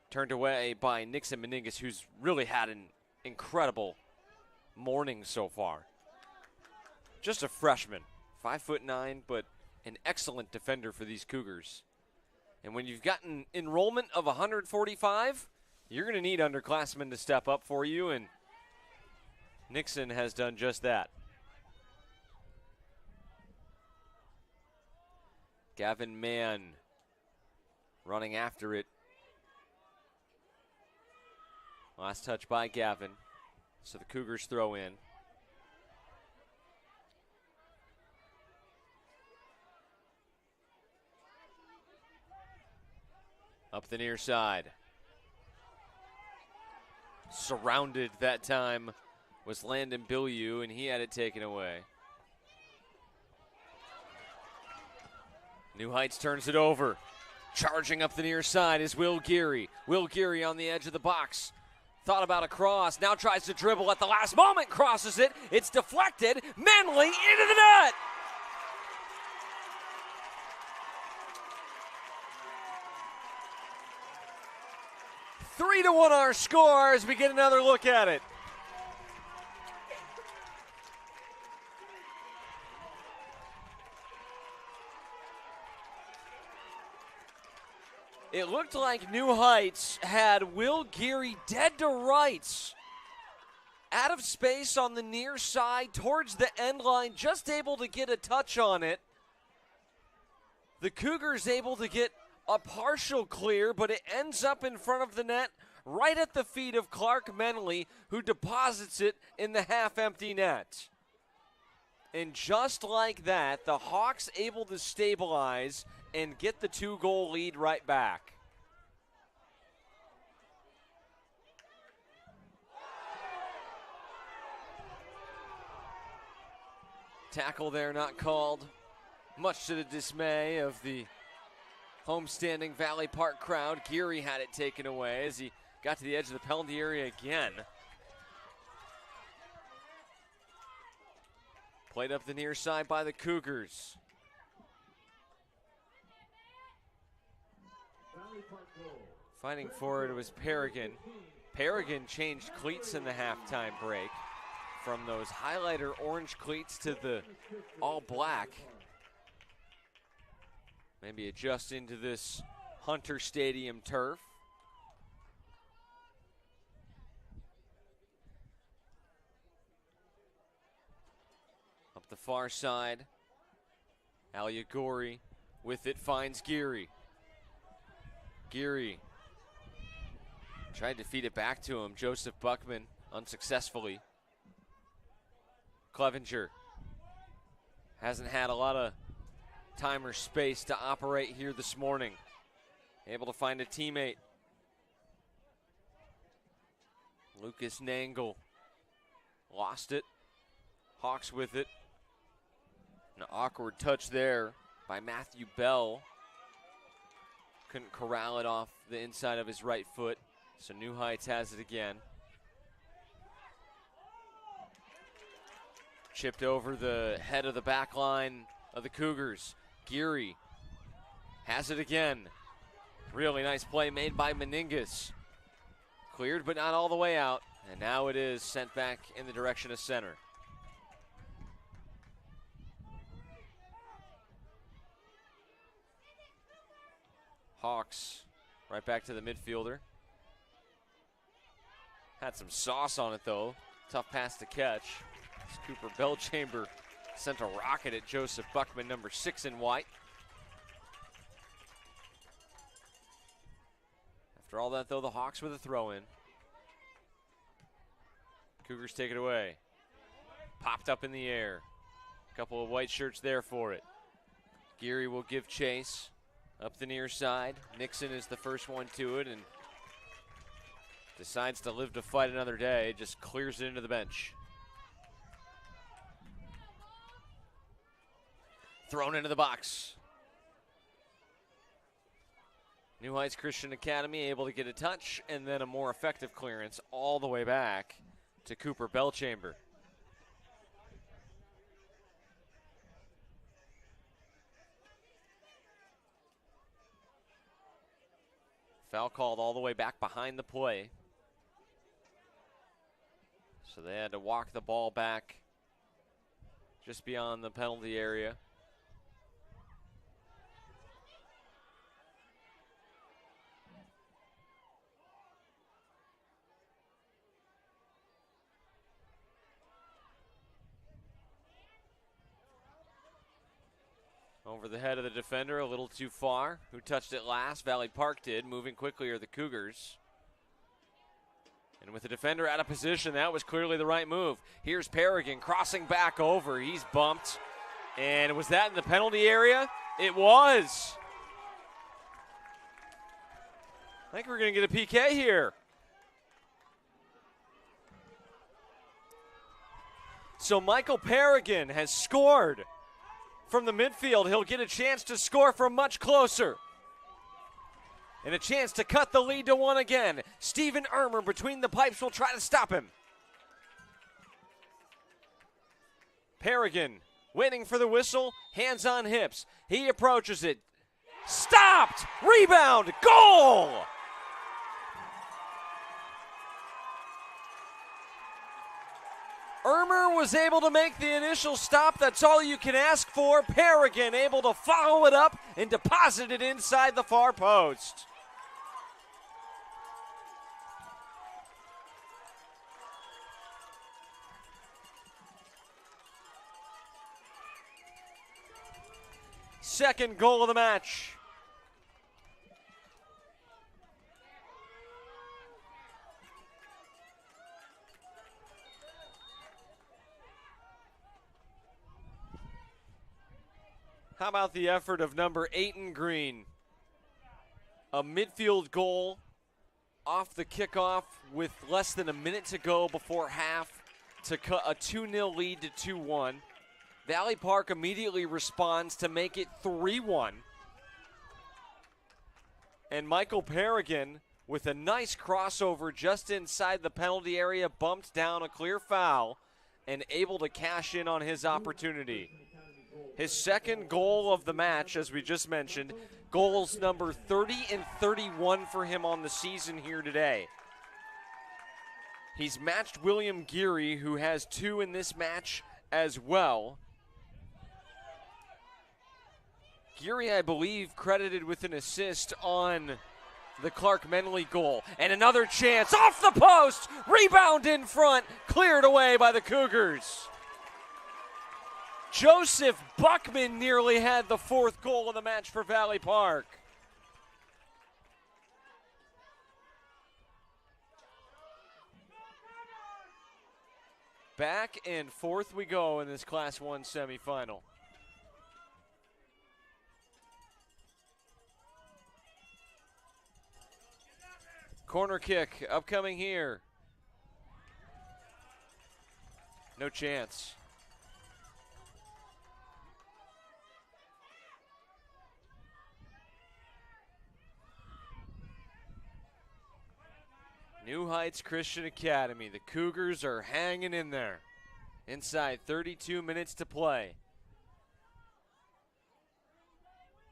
Turned away by Nixon Meningus, who's really had an incredible morning so far. Just a freshman, 5'9", but an excellent defender for these Cougars. And when you've got an enrollment of 145, you're going to need underclassmen to step up for you, and Nixon has done just that. Gavin Mann running after it. Last touch by Gavin. So the Cougars throw in. Up the near side. Surrounded that time was Landon Bilyeu, and he had it taken away. New Heights turns it over. Charging up the near side is Will Geary. Will Geary on the edge of the box. Thought about a cross, now tries to dribble at the last moment, crosses it. It's deflected. Menley into the net. Three to 1 our score as we get another look at it. It looked like New Heights had Will Geary dead to rights. Out of space on the near side towards the end line, just able to get a touch on it. The Cougars able to get a partial clear, but it ends up in front of the net right at the feet of Clark Menley, who deposits it in the half-empty net. And just like that, the Hawks able to stabilize and get the 2-goal lead right back. Tackle there not called, much to the dismay of the homestanding Valley Park crowd. Geary had it taken away as he got to the edge of the penalty area again. Played up the near side by the Cougars. Fighting for it was Paragon. Paragon changed cleats in the halftime break from those highlighter orange cleats to the all black. Maybe adjust into this Hunter Stadium turf. Up the far side, Aliagori with it finds Geary. Geary tried to feed it back to him. Joseph Buckman unsuccessfully. Clevenger hasn't had a lot of time or space to operate here this morning. Able to find a teammate. Lucas Nangle lost it. Hawks with it. An awkward touch there by Matthew Bell. Couldn't corral it off the inside of his right foot. So New Heights has it again. Chipped over the head of the back line of the Cougars. Geary has it again. Really nice play made by Meningus. Cleared but not all the way out. And now it is sent back in the direction of center. Hawks right back to the midfielder. Had some sauce on it though. Tough pass to catch. As Cooper Bellchamber sent a rocket at Joseph Buckman, number 6 in white. After all that though, the Hawks with a throw in. Cougars take it away. Popped up in the air. A couple of white shirts there for it. Geary will give chase up the near side. Nixon is the first one to it and decides to live to fight another day. Just clears it into the bench. Thrown into the box. New Heights Christian Academy able to get a touch and then a more effective clearance all the way back to Cooper Belchamber. Foul called all the way back behind the play. So they had to walk the ball back just beyond the penalty area. Over the head of the defender, a little too far. Who touched it last? Valley Park did. Moving quickly are the Cougars. And with the defender out of position, that was clearly the right move. Here's Paragon crossing back over. He's bumped. And was that in the penalty area? It was. I think we're going to get a PK here. So Michael Paragon has scored from the midfield. He'll get a chance to score from much closer. And a chance to cut the lead to one again. Steven Ermer between the pipes will try to stop him. Paragon waiting for the whistle, hands on hips. He approaches it. Stopped! Rebound! Goal! Ermer was able to make the initial stop. That's all you can ask for. Paragon able to follow it up and deposit it inside the far post. Second goal of the match. How about the effort of number 8 in green? A midfield goal off the kickoff with less than a minute to go before half to cut a 2-0 lead to 2-1. Valley Park immediately responds to make it 3-1. And Michael Paragon with a nice crossover just inside the penalty area, bumped down a clear foul and able to cash in on his opportunity. His second goal of the match, as we just mentioned, goals number 30 and 31 for him on the season here today. He's matched William Geary, who has 2 in this match as well. Geary, I believe, credited with an assist on the Clark Menley goal. And another chance off the post, rebound in front, cleared away by the Cougars. Joseph Buckman nearly had the 4th goal of the match for Valley Park. Back and forth we go in this Class 1 semifinal. Corner kick upcoming here. No chance. New Heights Christian Academy. The Cougars are hanging in there. Inside 32 minutes to play.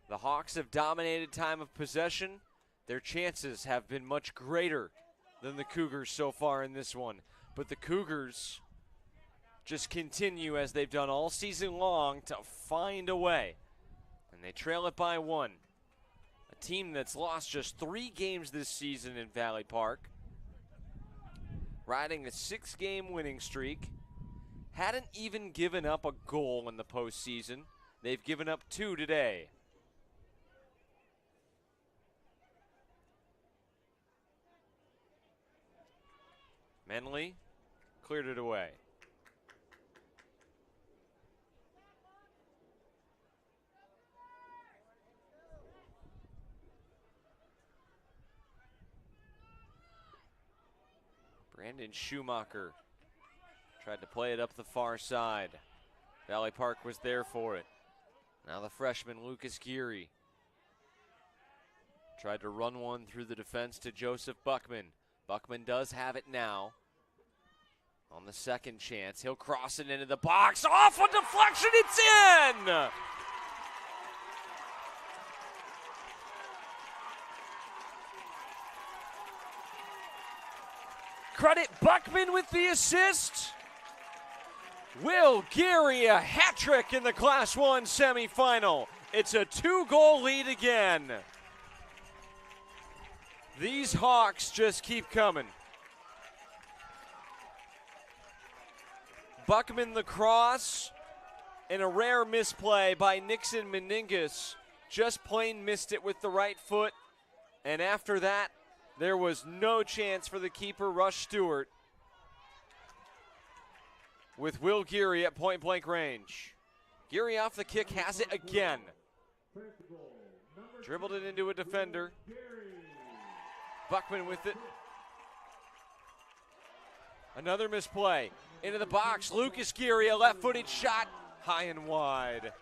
The Hawks have dominated time of possession. Their chances have been much greater than the Cougars so far in this one. But the Cougars just continue, as they've done all season long, to find a way. And they trail it by 1. A team that's lost just 3 games this season in Valley Park. Riding a 6-game winning streak. Hadn't even given up a goal in the postseason. They've given up 2 today. Menley cleared it away. Brandon Schumacher tried to play it up the far side. Valley Park was there for it. Now the freshman, Lucas Geary, tried to run one through the defense to Joseph Buckman. Buckman does have it now. On the second chance, he'll cross it into the box. Off a deflection, it's in! Credit Buckman with the assist. Will Geary a hat trick in the Class 1 semifinal. It's a 2-goal lead again. These Hawks just keep coming. Buckman the cross, and a rare misplay by Nixon Meningus. Just plain missed it with the right foot, and after that, there was no chance for the keeper, Rush Stewart, with Will Geary at point-blank range. Geary off the kick, has it again. Dribbled it into a defender. Buckman with it. Another misplay. Into the box, Lucas Geary, a left-footed shot, high and wide.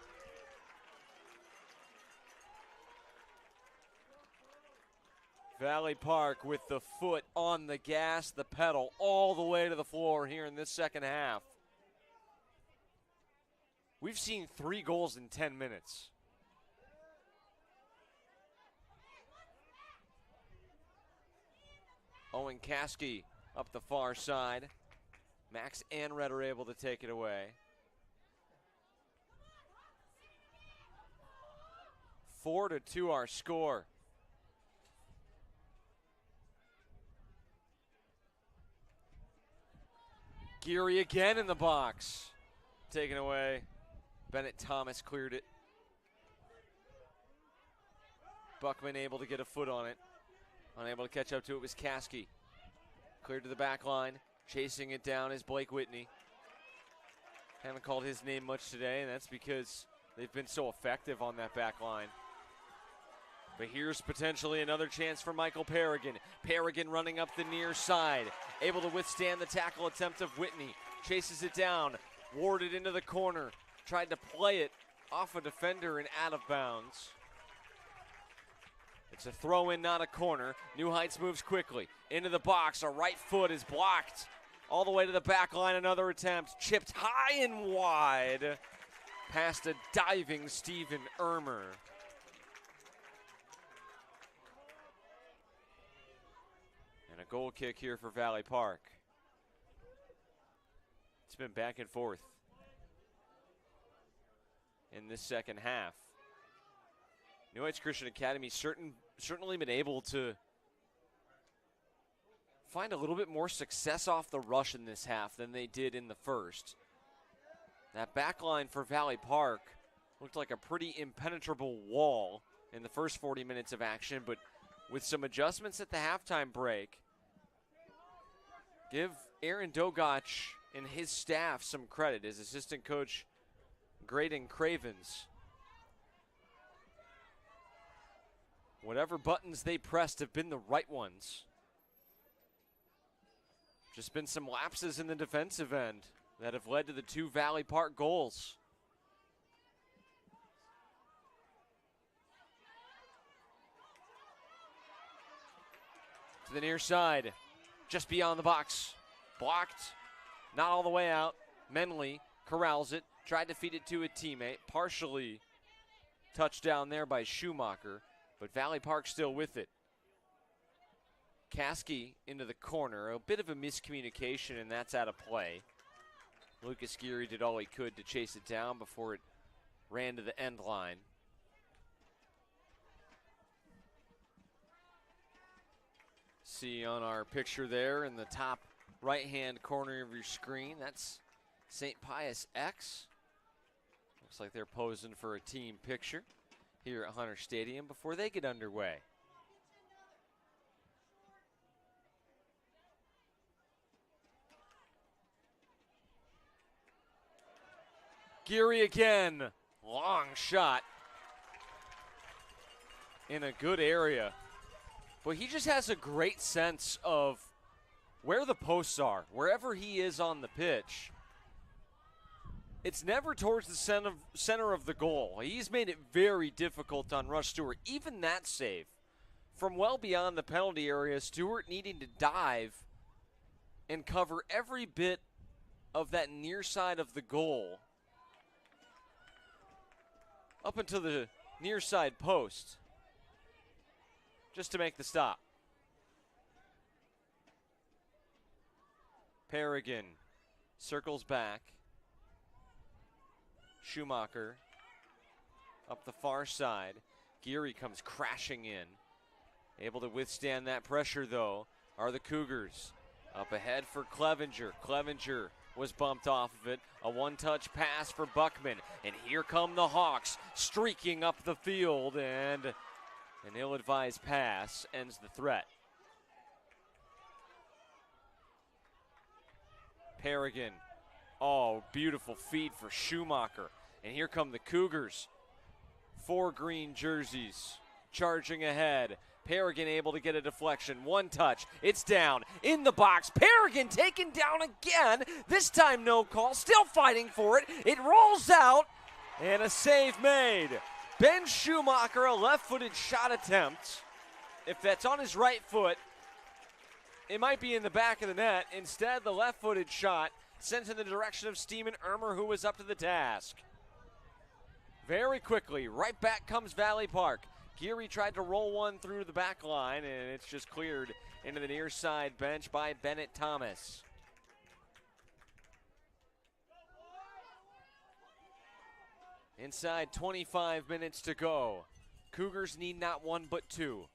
Valley Park with the foot on the gas, the pedal, all the way to the floor here in this second half. We've seen 3 goals in 10 minutes. Owen Caskey up the far side. Max and Red are able to take it away. 4-2 our score. Geary again in the box. Taken away. Bennett Thomas cleared it. Buckman able to get a foot on it. Unable to catch up to it was Caskey. Cleared to the back line. Chasing it down is Blake Whitney. Haven't called his name much today, and that's because they've been so effective on that back line. But here's potentially another chance for Michael Parrigan. Parrigan running up the near side. Able to withstand the tackle attempt of Whitney. Chases it down. Warded into the corner. Tried to play it off a defender and out of bounds. It's a throw in, not a corner. New Heights moves quickly. Into the box. A right foot is blocked. All the way to the back line. Another attempt. Chipped high and wide. Past a diving Steven Ermer. And a goal kick here for Valley Park. It's been back and forth in this second half. New Heights Christian Academy certainly been able to find a little bit more success off the rush in this half than they did in the first. That back line for Valley Park looked like a pretty impenetrable wall in the first 40 minutes of action, but with some adjustments at the halftime break, give Aaron Dogach and his staff some credit. His assistant coach, Graydon Cravens. Whatever buttons they pressed have been the right ones. Just been some lapses in the defensive end that have led to the 2 Valley Park goals. To the near side, just beyond the box. Blocked, not all the way out. Menley corrals it, tried to feed it to a teammate. Partially touched down there by Schumacher, but Valley Park still with it. Caskey into the corner, a bit of a miscommunication, and that's out of play. Lucas Geary did all he could to chase it down before it ran to the end line. See on our picture there in the top right-hand corner of your screen, that's St. Pius X. Looks like they're posing for a team picture here at Hunter Stadium before they get underway. Geary again, long shot in a good area. But he just has a great sense of where the posts are, wherever he is on the pitch, it's never towards the center of the goal. He's made it very difficult on Rush Stewart. Even that save from well beyond the penalty area, Stewart needing to dive and cover every bit of that near side of the goal up into the near side post just to make the stop. Perrigan circles back. Schumacher up the far side. Geary comes crashing in. Able to withstand that pressure, though, are the Cougars. Up ahead for Clevenger. Clevenger was bumped off of it. A one-touch pass for Buckman. And here come the Hawks streaking up the field, and an ill-advised pass ends the threat. Perrigan. Oh, beautiful feed for Schumacher. And here come the Cougars. 4 green jerseys charging ahead. Perrigan able to get a deflection. One touch. It's down in the box. Perrigan taken down again. This time no call. Still fighting for it. It rolls out and a save made. Ben Schumacher, a left-footed shot attempt. If that's on his right foot, it might be in the back of the net. Instead, the left-footed shot sent in the direction of Steeman Ermer, who was up to the task. Very quickly, right back comes Valley Park. Geary tried to roll one through the back line, and it's just cleared into the near side bench by Bennett Thomas. Inside 25 minutes to go. Cougars need not one but two.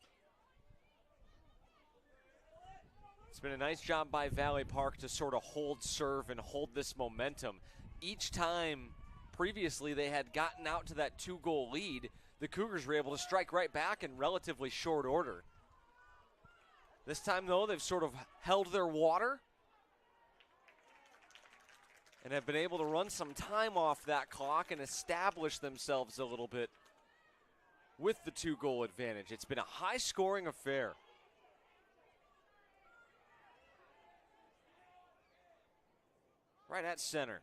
It's been a nice job by Valley Park to sort of hold serve and hold this momentum. Each time previously they had gotten out to that 2-goal lead, the Cougars were able to strike right back in relatively short order. This time, though, they've sort of held their water and have been able to run some time off that clock and establish themselves a little bit with the 2-goal advantage. It's been a high-scoring affair. Right at center.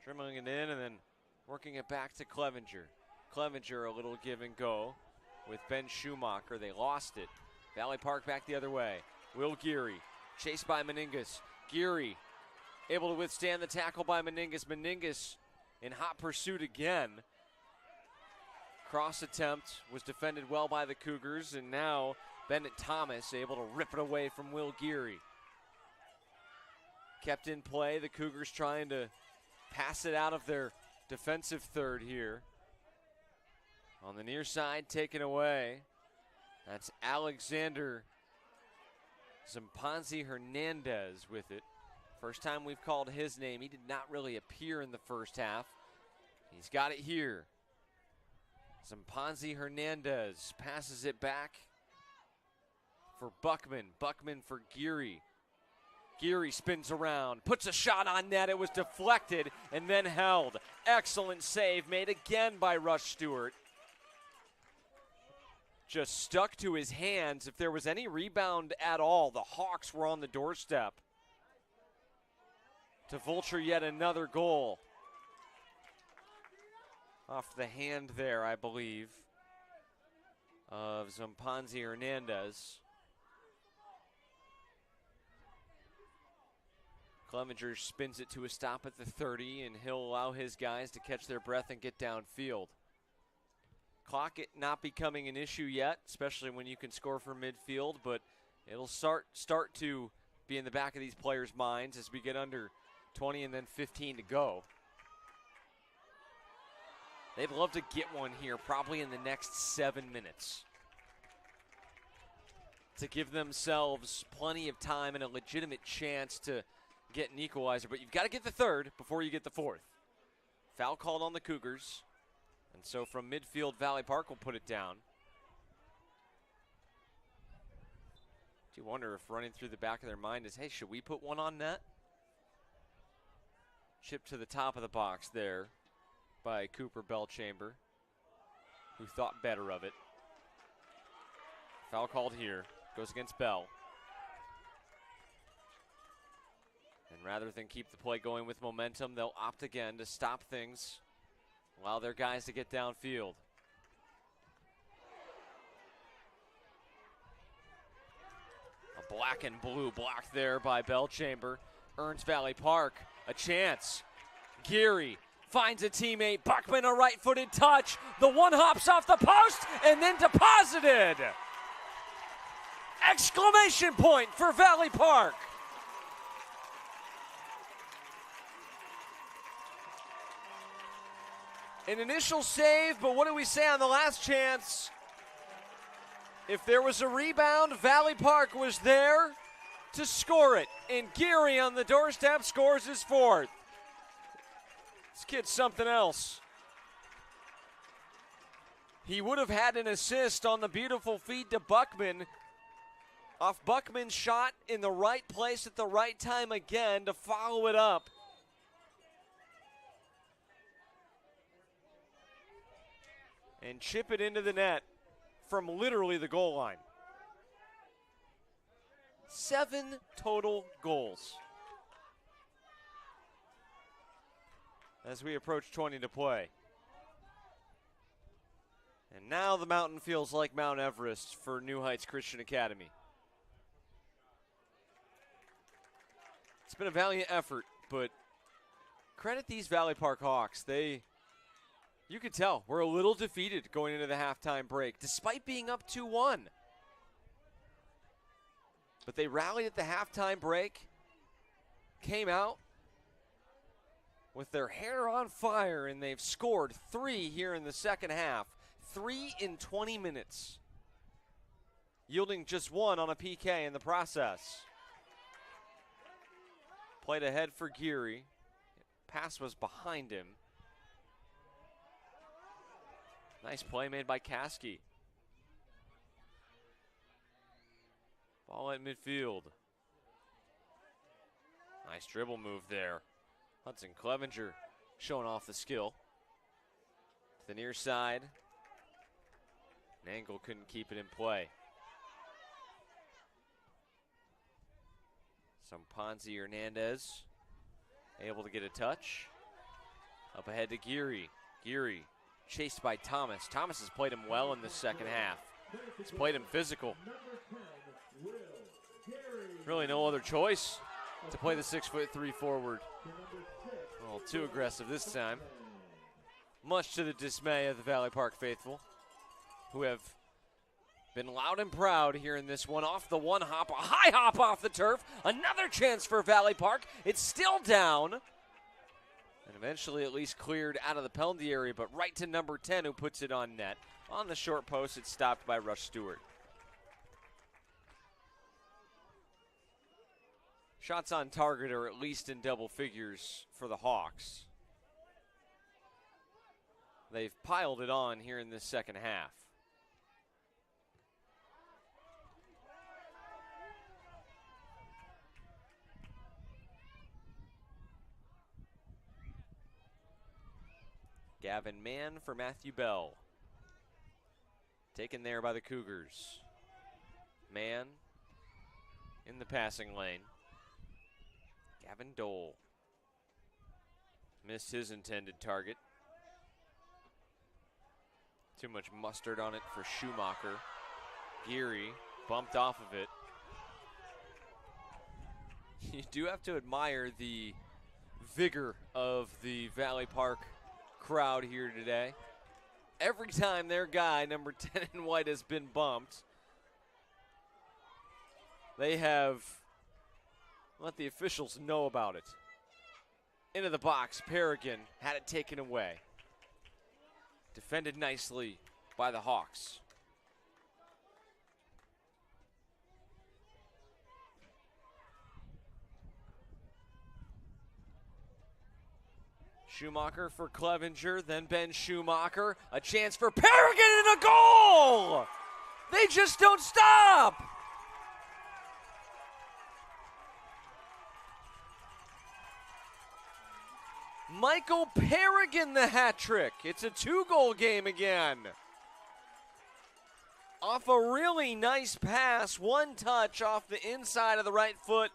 Dribbling it in and then working it back to Clevenger. Clevenger a little give and go with Ben Schumacher. They lost it. Valley Park back the other way. Will Geary chased by Meningas. Geary able to withstand the tackle by Meningas. Meningas in hot pursuit again. Cross attempt was defended well by the Cougars, and now Bennett Thomas able to rip it away from Will Geary. Kept in play, the Cougars trying to pass it out of their defensive third here. On the near side, taken away. That's Alexander Zimpanzi Hernandez with it. First time we've called his name. He did not really appear in the first half. He's got it here. Zimpanzi Hernandez passes it back for Buckman. Buckman for Geary. Geary spins around, puts a shot on net. It was deflected and then held. Excellent save made again by Rush Stewart. Just stuck to his hands. If there was any rebound at all, the Hawks were on the doorstep to vulture yet another goal. Off the hand there, I believe, of Zimpanzi Hernandez. Clevenger spins it to a stop at the 30, and he'll allow his guys to catch their breath and get downfield. Clock it not becoming an issue yet, especially when you can score from midfield, but it'll start to be in the back of these players' minds as we get under 20 and then 15 to go. They'd love to get one here probably in the next 7 minutes to give themselves plenty of time and a legitimate chance to get an equalizer, but you've got to get the third before you get the fourth. Foul called on the Cougars, and so from midfield, Valley Park will put it down. Do you wonder if running through the back of their mind is, hey, should we put one on net? Chip to the top of the box there by Cooper Belchamber, who thought better of it. Foul called here, goes against Bell. And rather than keep the play going with momentum, they'll opt again to stop things, allow their guys to get downfield. A black and blue block there by Belchamber. Earns Valley Park a chance. Geary finds a teammate. Buckman a right-footed touch. The one hops off the post and then deposited. Exclamation point for Valley Park. An initial save, but what do we say on the last chance? If there was a rebound, Valley Park was there to score it. And Geary on the doorstep scores his fourth. This kid's something else. He would have had an assist on the beautiful feed to Buckman. Off Buckman's shot in the right place at the right time again to follow it up. And chip it into the net from literally the goal line. 7 total goals as we approach 20 to play. And now the mountain feels like Mount Everest for New Heights Christian Academy. It's been a valiant effort, but credit these Valley Park Hawks. You could tell, we're a little defeated going into the halftime break, despite being up 2-1. But they rallied at the halftime break, came out with their hair on fire, and they've scored 3 here in the second half. 3 in 20 minutes, yielding just 1 on a PK in the process. Played ahead for Geary. Pass was behind him. Nice play made by Caskey. Ball at midfield. Nice dribble move there. Hudson Clevenger showing off the skill. To the near side. Nangle couldn't keep it in play. Some Ponzi Hernandez able to get a touch. Up ahead to Geary. Geary chased by Thomas. Thomas has played him well in the second half. He's played him physical. Really no other choice to play the 6'3" forward. A little too aggressive this time. Much to the dismay of the Valley Park faithful, who have been loud and proud here in this one. Off the one hop, a high hop off the turf. Another chance for Valley Park. It's still down. And eventually at least cleared out of the penalty area, but right to number 10 who puts it on net. On the short post, it's stopped by Rush Stewart. Shots on target are at least in double figures for the Hawks. They've piled it on here in this second half. Gavin Mann for Matthew Bell. Taken there by the Cougars. Mann in the passing lane. Gavin Dole missed his intended target. Too much mustard on it for Schumacher. Geary bumped off of it. You do have to admire the vigor of the Valley Park crowd here today. Every time their guy, number 10 in white, has been bumped, they have let the officials know about it. Into the box, Paragon had it taken away. Defended nicely by the Hawks. Schumacher for Clevenger, then Ben Schumacher. A chance for Paragon and a goal! They just don't stop! Michael Paragon the hat trick. It's a 2-goal game again. Off a really nice pass, one touch off the inside of the right foot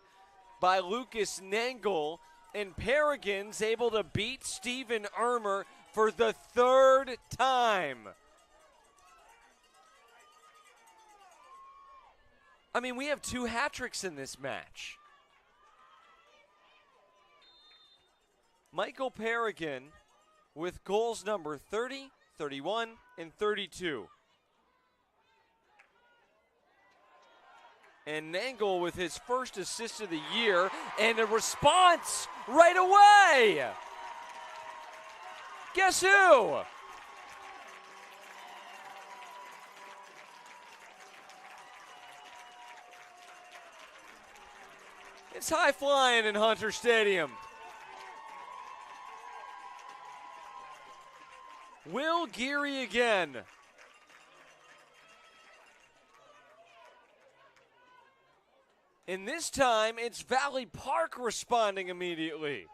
by Lucas Nangle, and Paragon's able to beat Stephen Ermer for the third time. I mean, we have 2 hat tricks in this match. Michael Paragon with goals number 30, 31, and 32. And Nangle with his first assist of the year, and a response right away. Guess who? It's high flying in Hunter Stadium. Will Geary again. And this time, it's Valley Park responding immediately.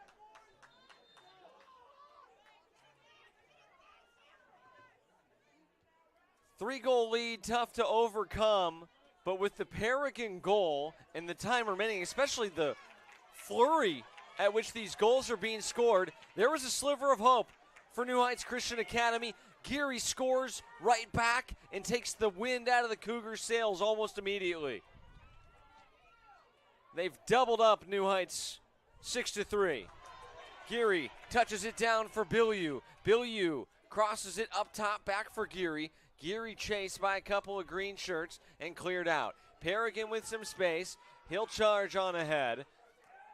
Three-goal lead, tough to overcome, but with the Paragon goal and the time remaining, especially the flurry at which these goals are being scored, there was a sliver of hope for New Heights Christian Academy. Geary scores right back and takes the wind out of the Cougars' sails almost immediately. They've doubled up New Heights 6-3. Geary touches it down for Bilyeu. Bilyeu crosses it up top, back for Geary. Geary chased by a couple of green shirts and cleared out. Paragon with some space. He'll charge on ahead.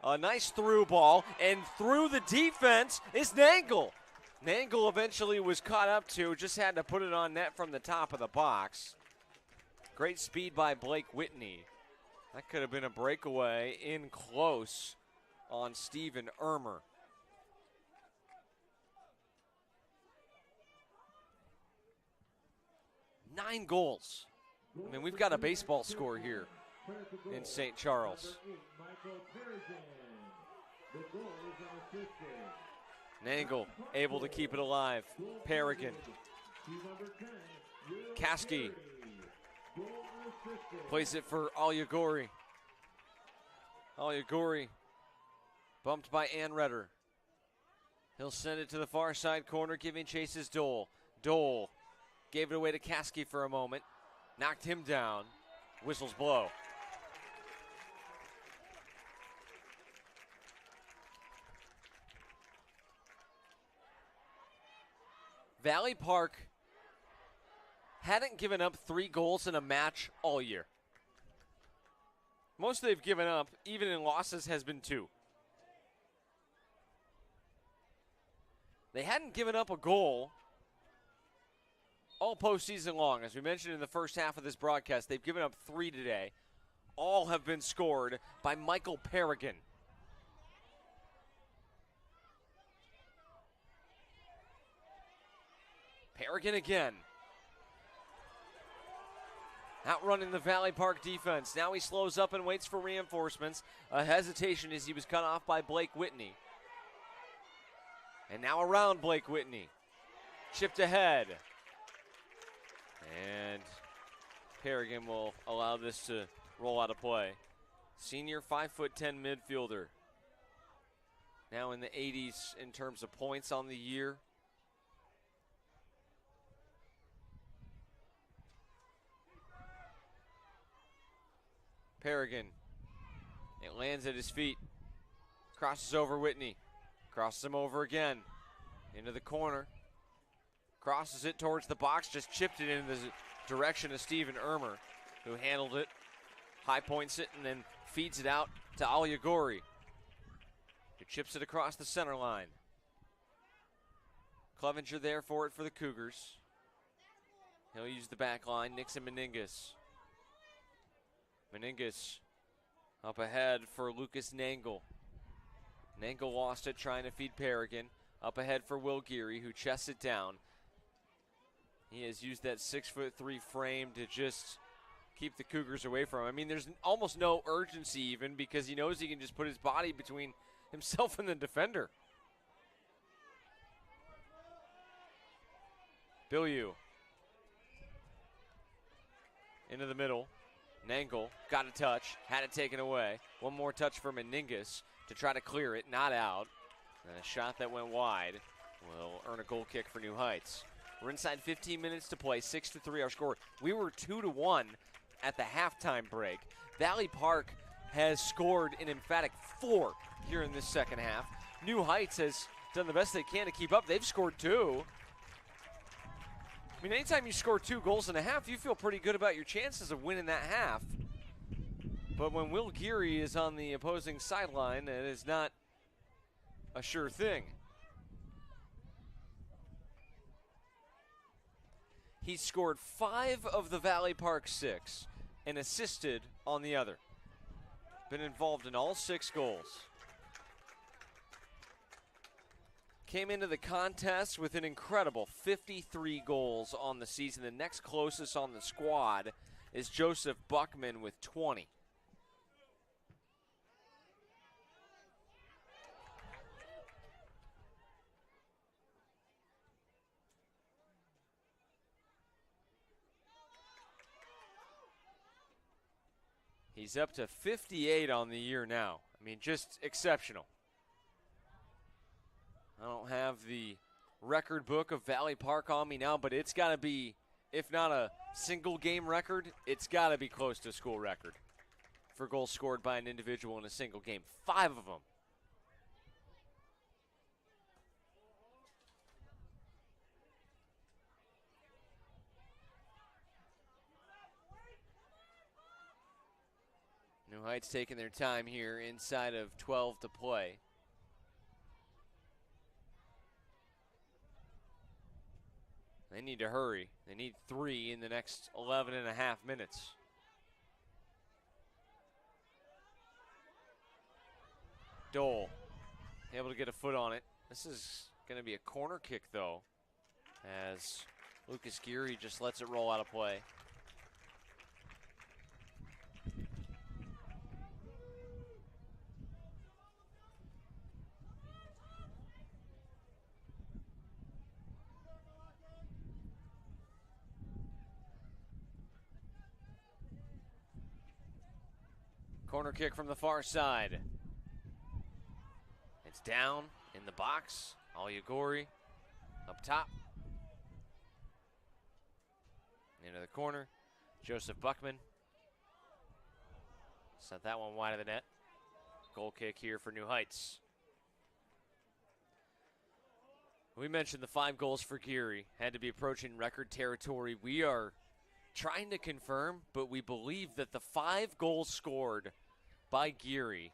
A nice through ball, and through the defense is Nangle. Nangle eventually was caught up to, just had to put it on net from the top of the box. Great speed by Blake Whitney. That could have been a breakaway in close on Stephen Ermer. Nine goals. I mean, we've got a baseball score here in St. Charles. Nangle able to keep it alive. Paragon. Kasky plays it for Alyagori. Alyagori bumped by Anredder. He'll send it to the far side corner, giving chases Dole. Dole gave it away to Kasky for a moment. Knocked him down. Whistles blow. Valley Park hadn't given up 3 goals in a match all year. Most they've given up, even in losses, has been 2. They hadn't given up a goal all postseason long. As we mentioned in the first half of this broadcast, they've given up 3 today. All have been scored by Michael Paragon. Paragon again. Outrunning the Valley Park defense. Now he slows up and waits for reinforcements. A hesitation as he was cut off by Blake Whitney. And now around Blake Whitney. Chipped ahead. And Paragon will allow this to roll out of play. Senior 5'10" midfielder. Now in the 80s in terms of points on the year. Paragon. It lands at his feet. Crosses over Whitney. Crosses him over again. Into the corner. Crosses it towards the box. Just chipped it in the direction of Stephen Ermer, who handled it. High points it and then feeds it out to Alyagori, who chips it across the center line. Clevenger there for it for the Cougars. He'll use the back line. Nixon Meningus. Meningus up ahead for Lucas Nangle. Nangle lost it trying to feed Paragon. Up ahead for Will Geary, who chests it down. He has used that 6'3" frame to just keep the Cougars away from him. I mean, there's almost no urgency even because he knows he can just put his body between himself and the defender. Bilyeu into the middle. Nangle got a touch, had it taken away. One more touch for Meningus to try to clear it, not out. And a shot that went wide will earn a goal kick for New Heights. We're inside 15 minutes to play, 6-3 our score. We were 2-1 at the halftime break. Valley Park has scored an emphatic 4 here in this second half. New Heights has done the best they can to keep up. They've scored 2. I mean, anytime you score 2 goals and a half, you feel pretty good about your chances of winning that half. But when Will Geary is on the opposing sideline, it is not a sure thing. He scored 5 of the Valley Park 6 and assisted on the other. Been involved in all 6 goals. Came into the contest with an incredible 53 goals on the season. The next closest on the squad is Joseph Buckman with 20. He's up to 58 on the year now. I mean, just exceptional. I don't have the record book of Valley Park on me now, but it's got to be, if not a single game record, it's got to be close to a school record for goals scored by an individual in a single game. 5 of them. New Heights taking their time here inside of 12 to play. They need to hurry. They need 3 in the next 11 and a half minutes. Dole able to get a foot on it. This is going to be a corner kick, though, as Lucas Geary just lets it roll out of play. Corner kick from the far side. It's down in the box. Alyagori up top. Into the corner. Joseph Buckman. Sent that one wide of the net. Goal kick here for New Heights. We mentioned the 5 goals for Geary. Had to be approaching record territory. We are trying to confirm, but we believe that the 5 goals scored by Geary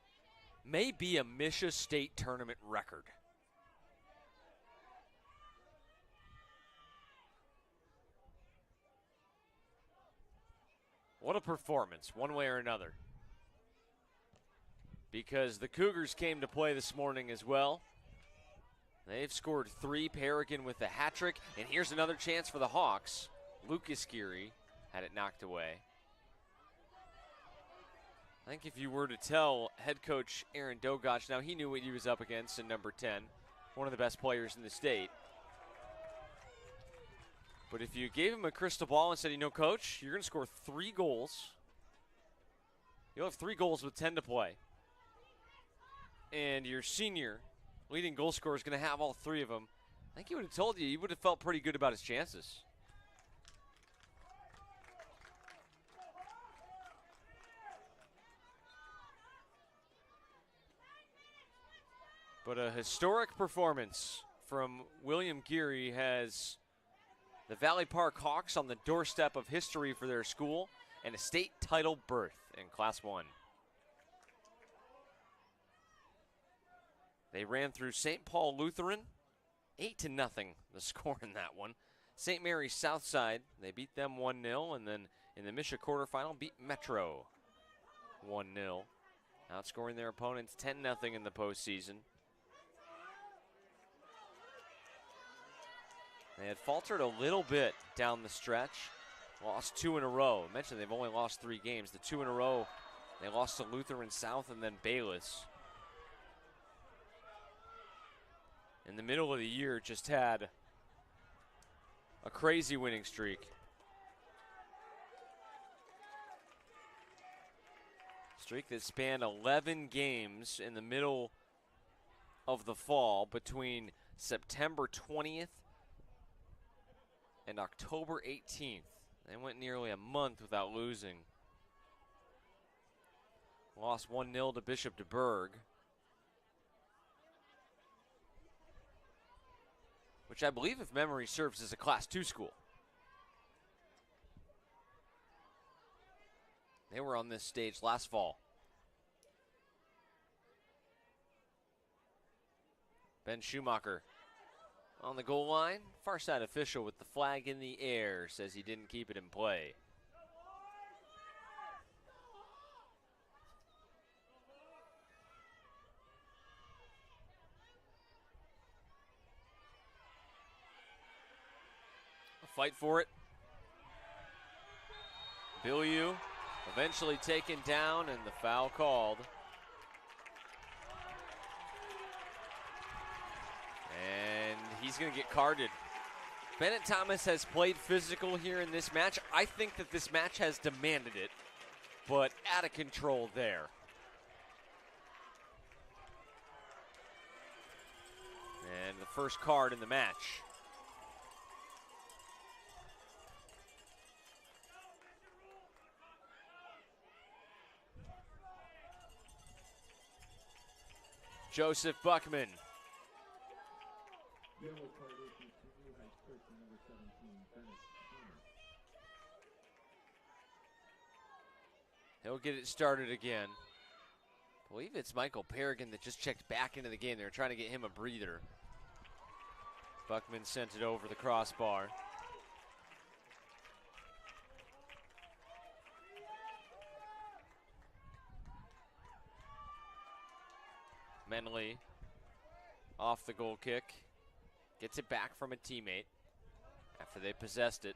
may be a Misha State tournament record. What a performance, one way or another. Because the Cougars came to play this morning as well. They've scored 3, Paragon with the hat trick, and here's another chance for the Hawks. Lucas Geary had it knocked away. I think if you were to tell head coach Aaron Dogach, now he knew what he was up against in number 10, one of the best players in the state. But if you gave him a crystal ball and said, you know, coach, you're going to score 3 goals. You'll have 3 goals with 10 to play. And your senior leading goal scorer is going to have all 3 of them. I think he would have told you, he would have felt pretty good about his chances. But a historic performance from William Geary has the Valley Park Hawks on the doorstep of history for their school and a state title berth in Class 1. They ran through St. Paul Lutheran, 8-0 the score in that one. St. Mary's Southside, they beat them 1-0, and then in the Misha quarterfinal beat Metro 1-0, outscoring their opponents 10-0 in the postseason. They had faltered a little bit down the stretch. Lost 2 in a row. I mentioned they've only lost 3 games. The 2 in a row, they lost to Lutheran South and then Bayless. In the middle of the year, just had a crazy winning streak. Streak that spanned 11 games in the middle of the fall between September 20th and October 18th. They went nearly a month without losing. Lost 1-0 to Bishop DeBerg, which I believe, if memory serves, is a Class II school. They were on this stage last fall. Ben Schumacher on the goal line. Far side official with the flag in the air says he didn't keep it in play. A fight for it. Bilyeu eventually taken down and the foul called. And he's going to get carded. Bennett Thomas has played physical here in this match. I think that this match has demanded it, but out of control there. And the first card in the match. Joseph Buckman. He'll get it started again. I believe it's Michael Perrigan that just checked back into the game. They're trying to get him a breather. Buckman sent it over the crossbar. Menley off the goal kick. Gets it back from a teammate after they possessed it.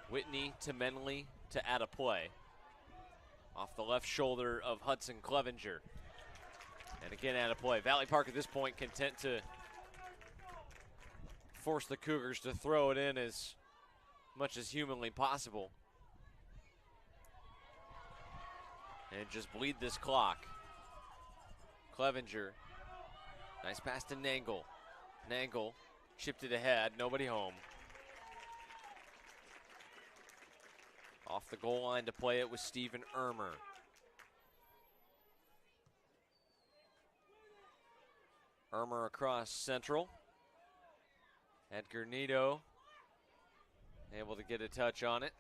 Whitney to Menley to add a play. Off the left shoulder of Hudson Clevenger. And again add a play. Valley Park at this point content to force the Cougars to throw it in as much as humanly possible. And just bleed this clock. Clevenger. Nice pass to Nangle. Nangle chipped it ahead. Nobody home. Off the goal line to play it with Stephen Ermer. Ermer across central. Edgar Nito able to get a touch on it.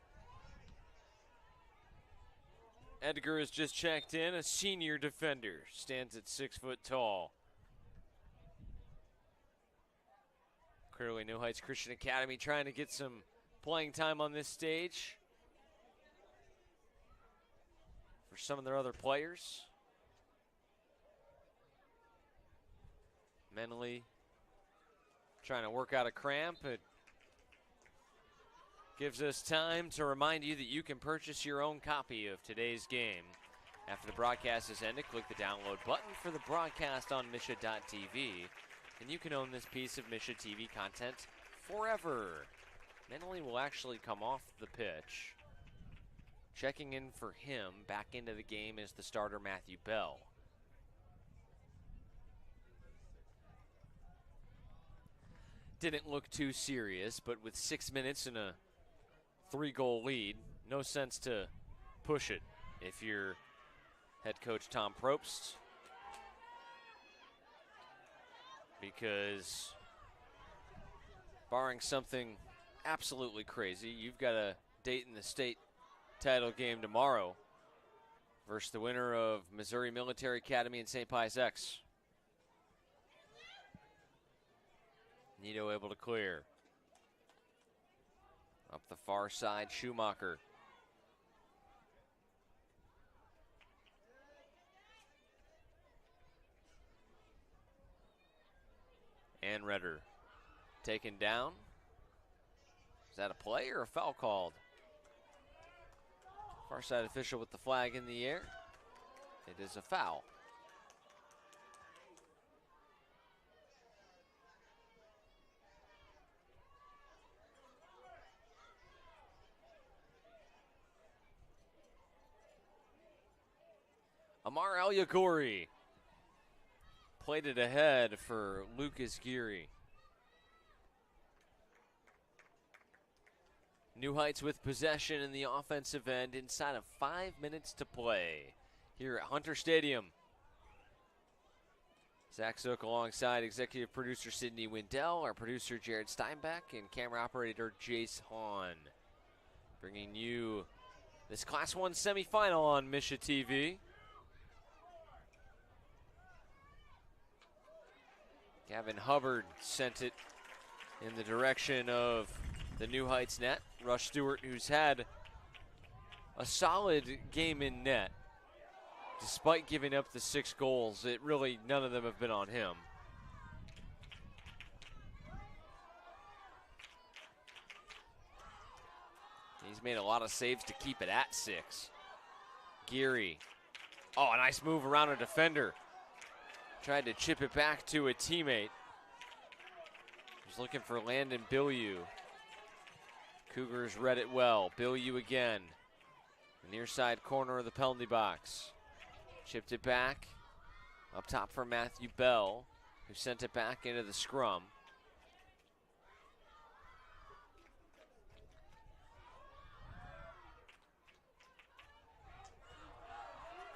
Edgar has just checked in, a senior defender. Stands at 6 foot tall. Clearly New Heights Christian Academy trying to get some playing time on this stage for some of their other players. Mentally trying to work out a cramp. It gives us time to remind you that you can purchase your own copy of today's game. After the broadcast is ended, click the download button for the broadcast on Misha.tv, and you can own this piece of Misha TV content forever. Mentally will actually come off the pitch. Checking in for him back into the game is the starter Matthew Bell. Didn't look too serious, but with 6 minutes and a 3-goal lead, no sense to push it if you're head coach Tom Probst, because barring something absolutely crazy, you've got a date in the state title game tomorrow versus the winner of Missouri Military Academy and St. Pius X. Nito able to clear. Up the far side, Schumacher. And Redder taken down. Is that a play or a foul called? Far side official with the flag in the air. It is a foul. Amar Al-Yagori played it ahead for Lucas Geary. New Heights with possession in the offensive end inside of 5 minutes to play here at Hunter Stadium. Zach Zook alongside executive producer Sydney Wendell, our producer Jared Steinbeck, and camera operator Jace Hahn. Bringing you this Class 1 semifinal on Misha TV. Gavin Hubbard sent it in the direction of the New Heights net. Rush Stewart, who's had a solid game in net, despite giving up the 6 goals. None of them have been on him. He's made a lot of saves to keep it at 6. Geary. Oh, a nice move around a defender. Tried to chip it back to a teammate. He's looking for Landon Bilyeu. Cougars read it well. Bilyeu again. The near side corner of the penalty box. Chipped it back. Up top for Matthew Bell, who sent it back into the scrum.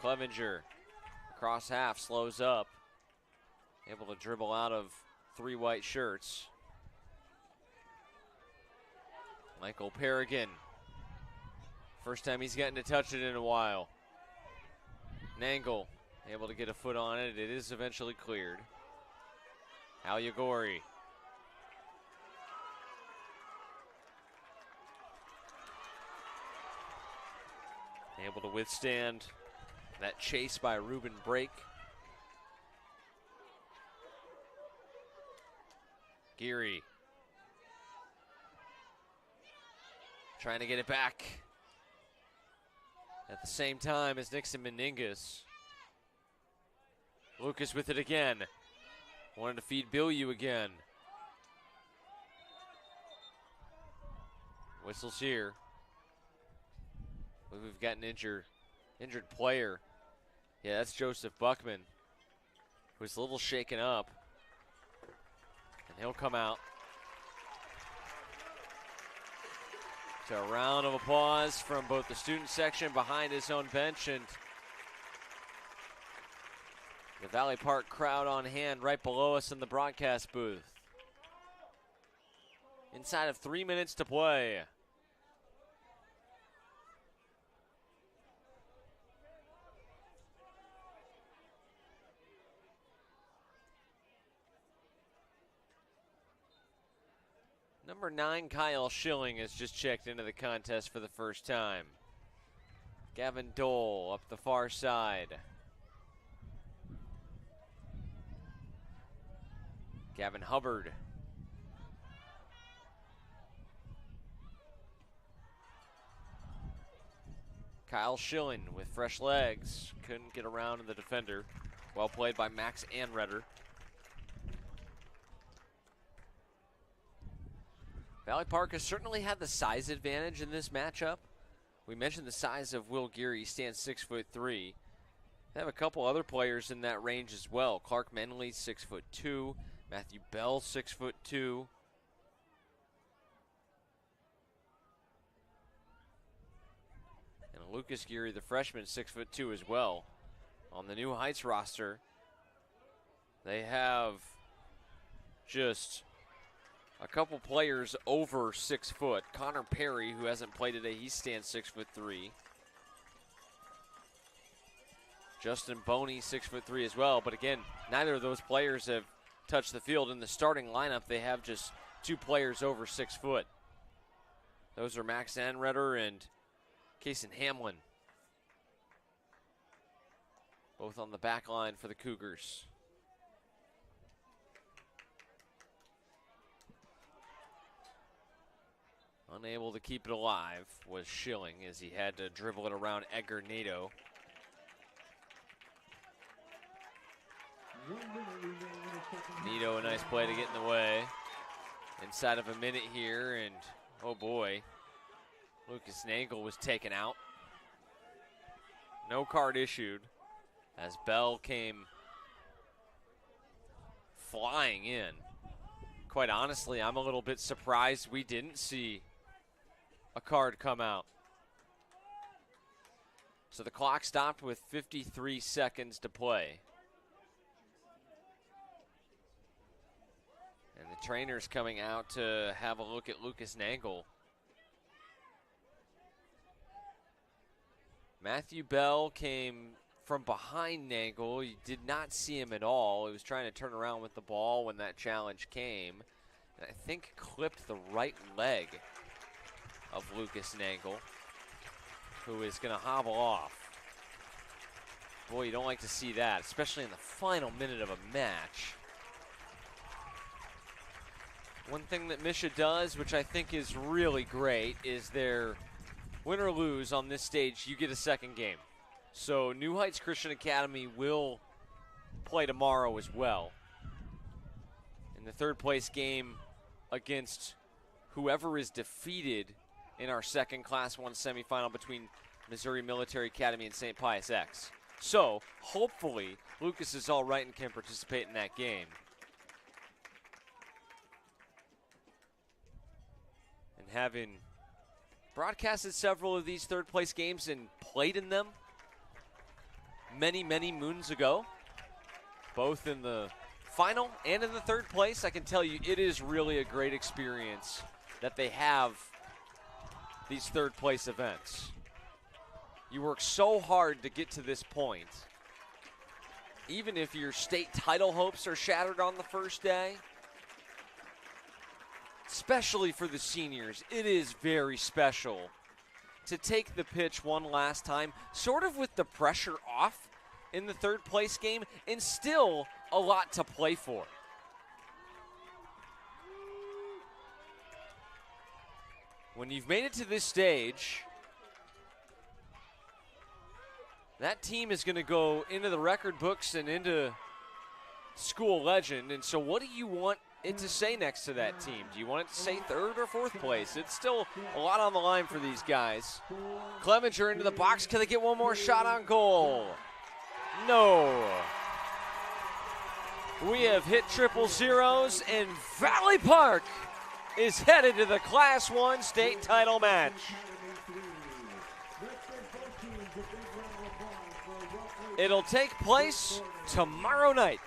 Clevenger across half, slows up. Able to dribble out of 3 white shirts. Michael Perrigan. First time he's gotten to touch it in a while. Nangle able to get a foot on it. It is eventually cleared. Al-Yagori. Able to withstand that chase by Ruben Brake. Geary. Trying to get it back. At the same time as Nixon Meningas. Lucas with it again. Wanted to feed Bilyeu again. Whistles here. We've got an injured player. Yeah, that's Joseph Buckman, who's a little shaken up. And he'll come out. So a round of applause from both the student section behind his own bench and the Valley Park crowd on hand right below us in the broadcast booth. Inside of 3 minutes to play. Number 9, Kyle Schilling, has just checked into the contest for the first time. Gavin Dole up the far side. Gavin Hubbard. Kyle Schilling with fresh legs. Couldn't get around to the defender. Well played by Max Anredder. Valley Park has certainly had the size advantage in this matchup. We mentioned the size of Will Geary. He stands 6'3". They have a couple other players in that range as well. Clark Menley, 6'2". Matthew Bell, 6'2". And Lucas Geary, the freshman, 6'2" as well. On the New Heights roster, they have just a couple players over 6 foot. Connor Perry, who hasn't played today, he stands 6'3". Justin Boney, 6'3" as well. But again, neither of those players have touched the field. In the starting lineup, they have just 2 players over 6 foot. Those are Max Anredder and Kason Hamlin. Both on the back line for the Cougars. Unable to keep it alive was Schilling as he had to dribble it around Edgar Nato. Nato, a nice play to get in the way. Inside of a minute here, and oh boy, Lucas Nangle was taken out. No card issued. as Bell came flying in. Quite honestly, I'm a little bit surprised we didn't see a card come out. So the clock stopped with 53 seconds to play. And the trainer's coming out to have a look at Lucas Nangle. Matthew Bell came from behind Nangle. You did not see him at all. He was trying to turn around with the ball when that challenge came. And I think clipped the right leg of Lucas Nangle, who is going to hobble off. Boy, you don't like to see that, especially in the final minute of a match. One thing that Misha does, which I think is really great, is their win or lose on this stage, you get a second game. So New Heights Christian Academy will play tomorrow as well. In the third place game against whoever is defeated in our second Class 1 semifinal between Missouri Military Academy and St. Pius X. So hopefully Lucas is all right and can participate in that game. And having broadcasted several of these third place games and played in them many, many moons ago, both in the final and in the third place, I can tell you it is really a great experience that they have these third place events. You work so hard to get to this point. Even if your state title hopes are shattered on the first day, especially for the seniors, it is very special to take the pitch one last time, sort of with the pressure off in the third place game, and still a lot to play for. When you've made it to this stage, that team is going to go into the record books and into school legend. And so what do you want it to say next to that team? Do you want it to say third or fourth place? It's still a lot on the line for these guys. Clevenger into the box. Can they get one more shot on goal? No. We have hit triple zeros, and Valley Park is headed to the Class 1 state title match. It'll take place tomorrow night.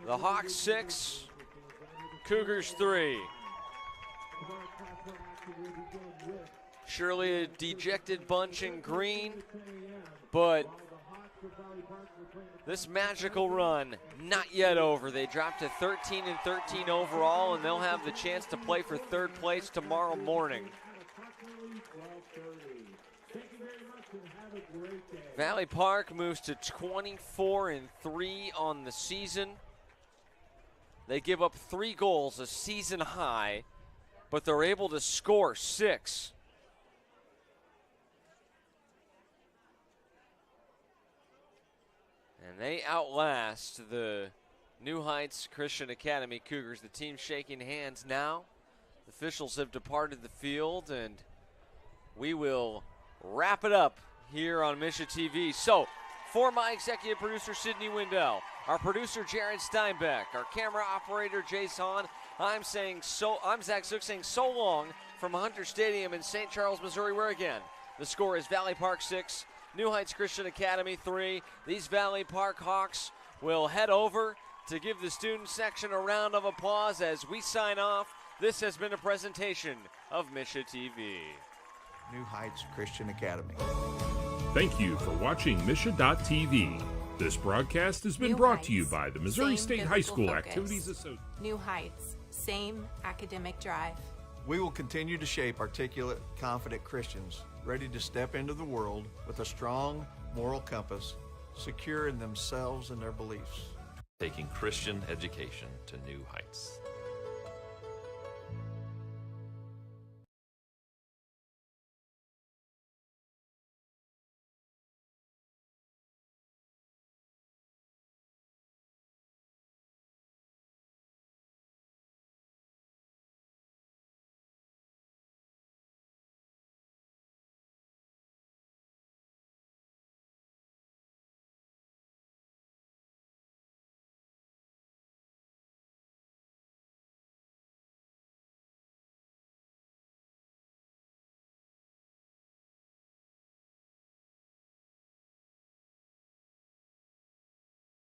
The Hawks 6, Cougars 3. Surely a dejected bunch in green, but this magical run not yet over. They dropped to 13-13 overall, and they'll have the chance to play for third place tomorrow morning. Valley Park moves to 24-3 on the season. They give up 3 goals, a season high, but they're able to score 6. And they outlast the New Heights Christian Academy Cougars. The team shaking hands now. The officials have departed the field, and we will wrap it up here on Misha TV. So, for my executive producer, Sydney Wendell, our producer, Jared Steinbeck, our camera operator, Jace Hahn, I'm Zach Zook saying so long from Hunter Stadium in St. Charles, Missouri, where again, the score is Valley Park 6, New Heights Christian Academy 3. These Valley Park Hawks will head over to give the student section a round of applause as we sign off. This has been a presentation of Misha TV. New Heights Christian Academy. Thank you for watching Misha.tv. This broadcast has been brought to you by the Missouri State High School Activities Association. New Heights, same academic drive. We will continue to shape articulate, confident Christians ready to step into the world with a strong moral compass, secure in themselves and their beliefs. Taking Christian education to new heights.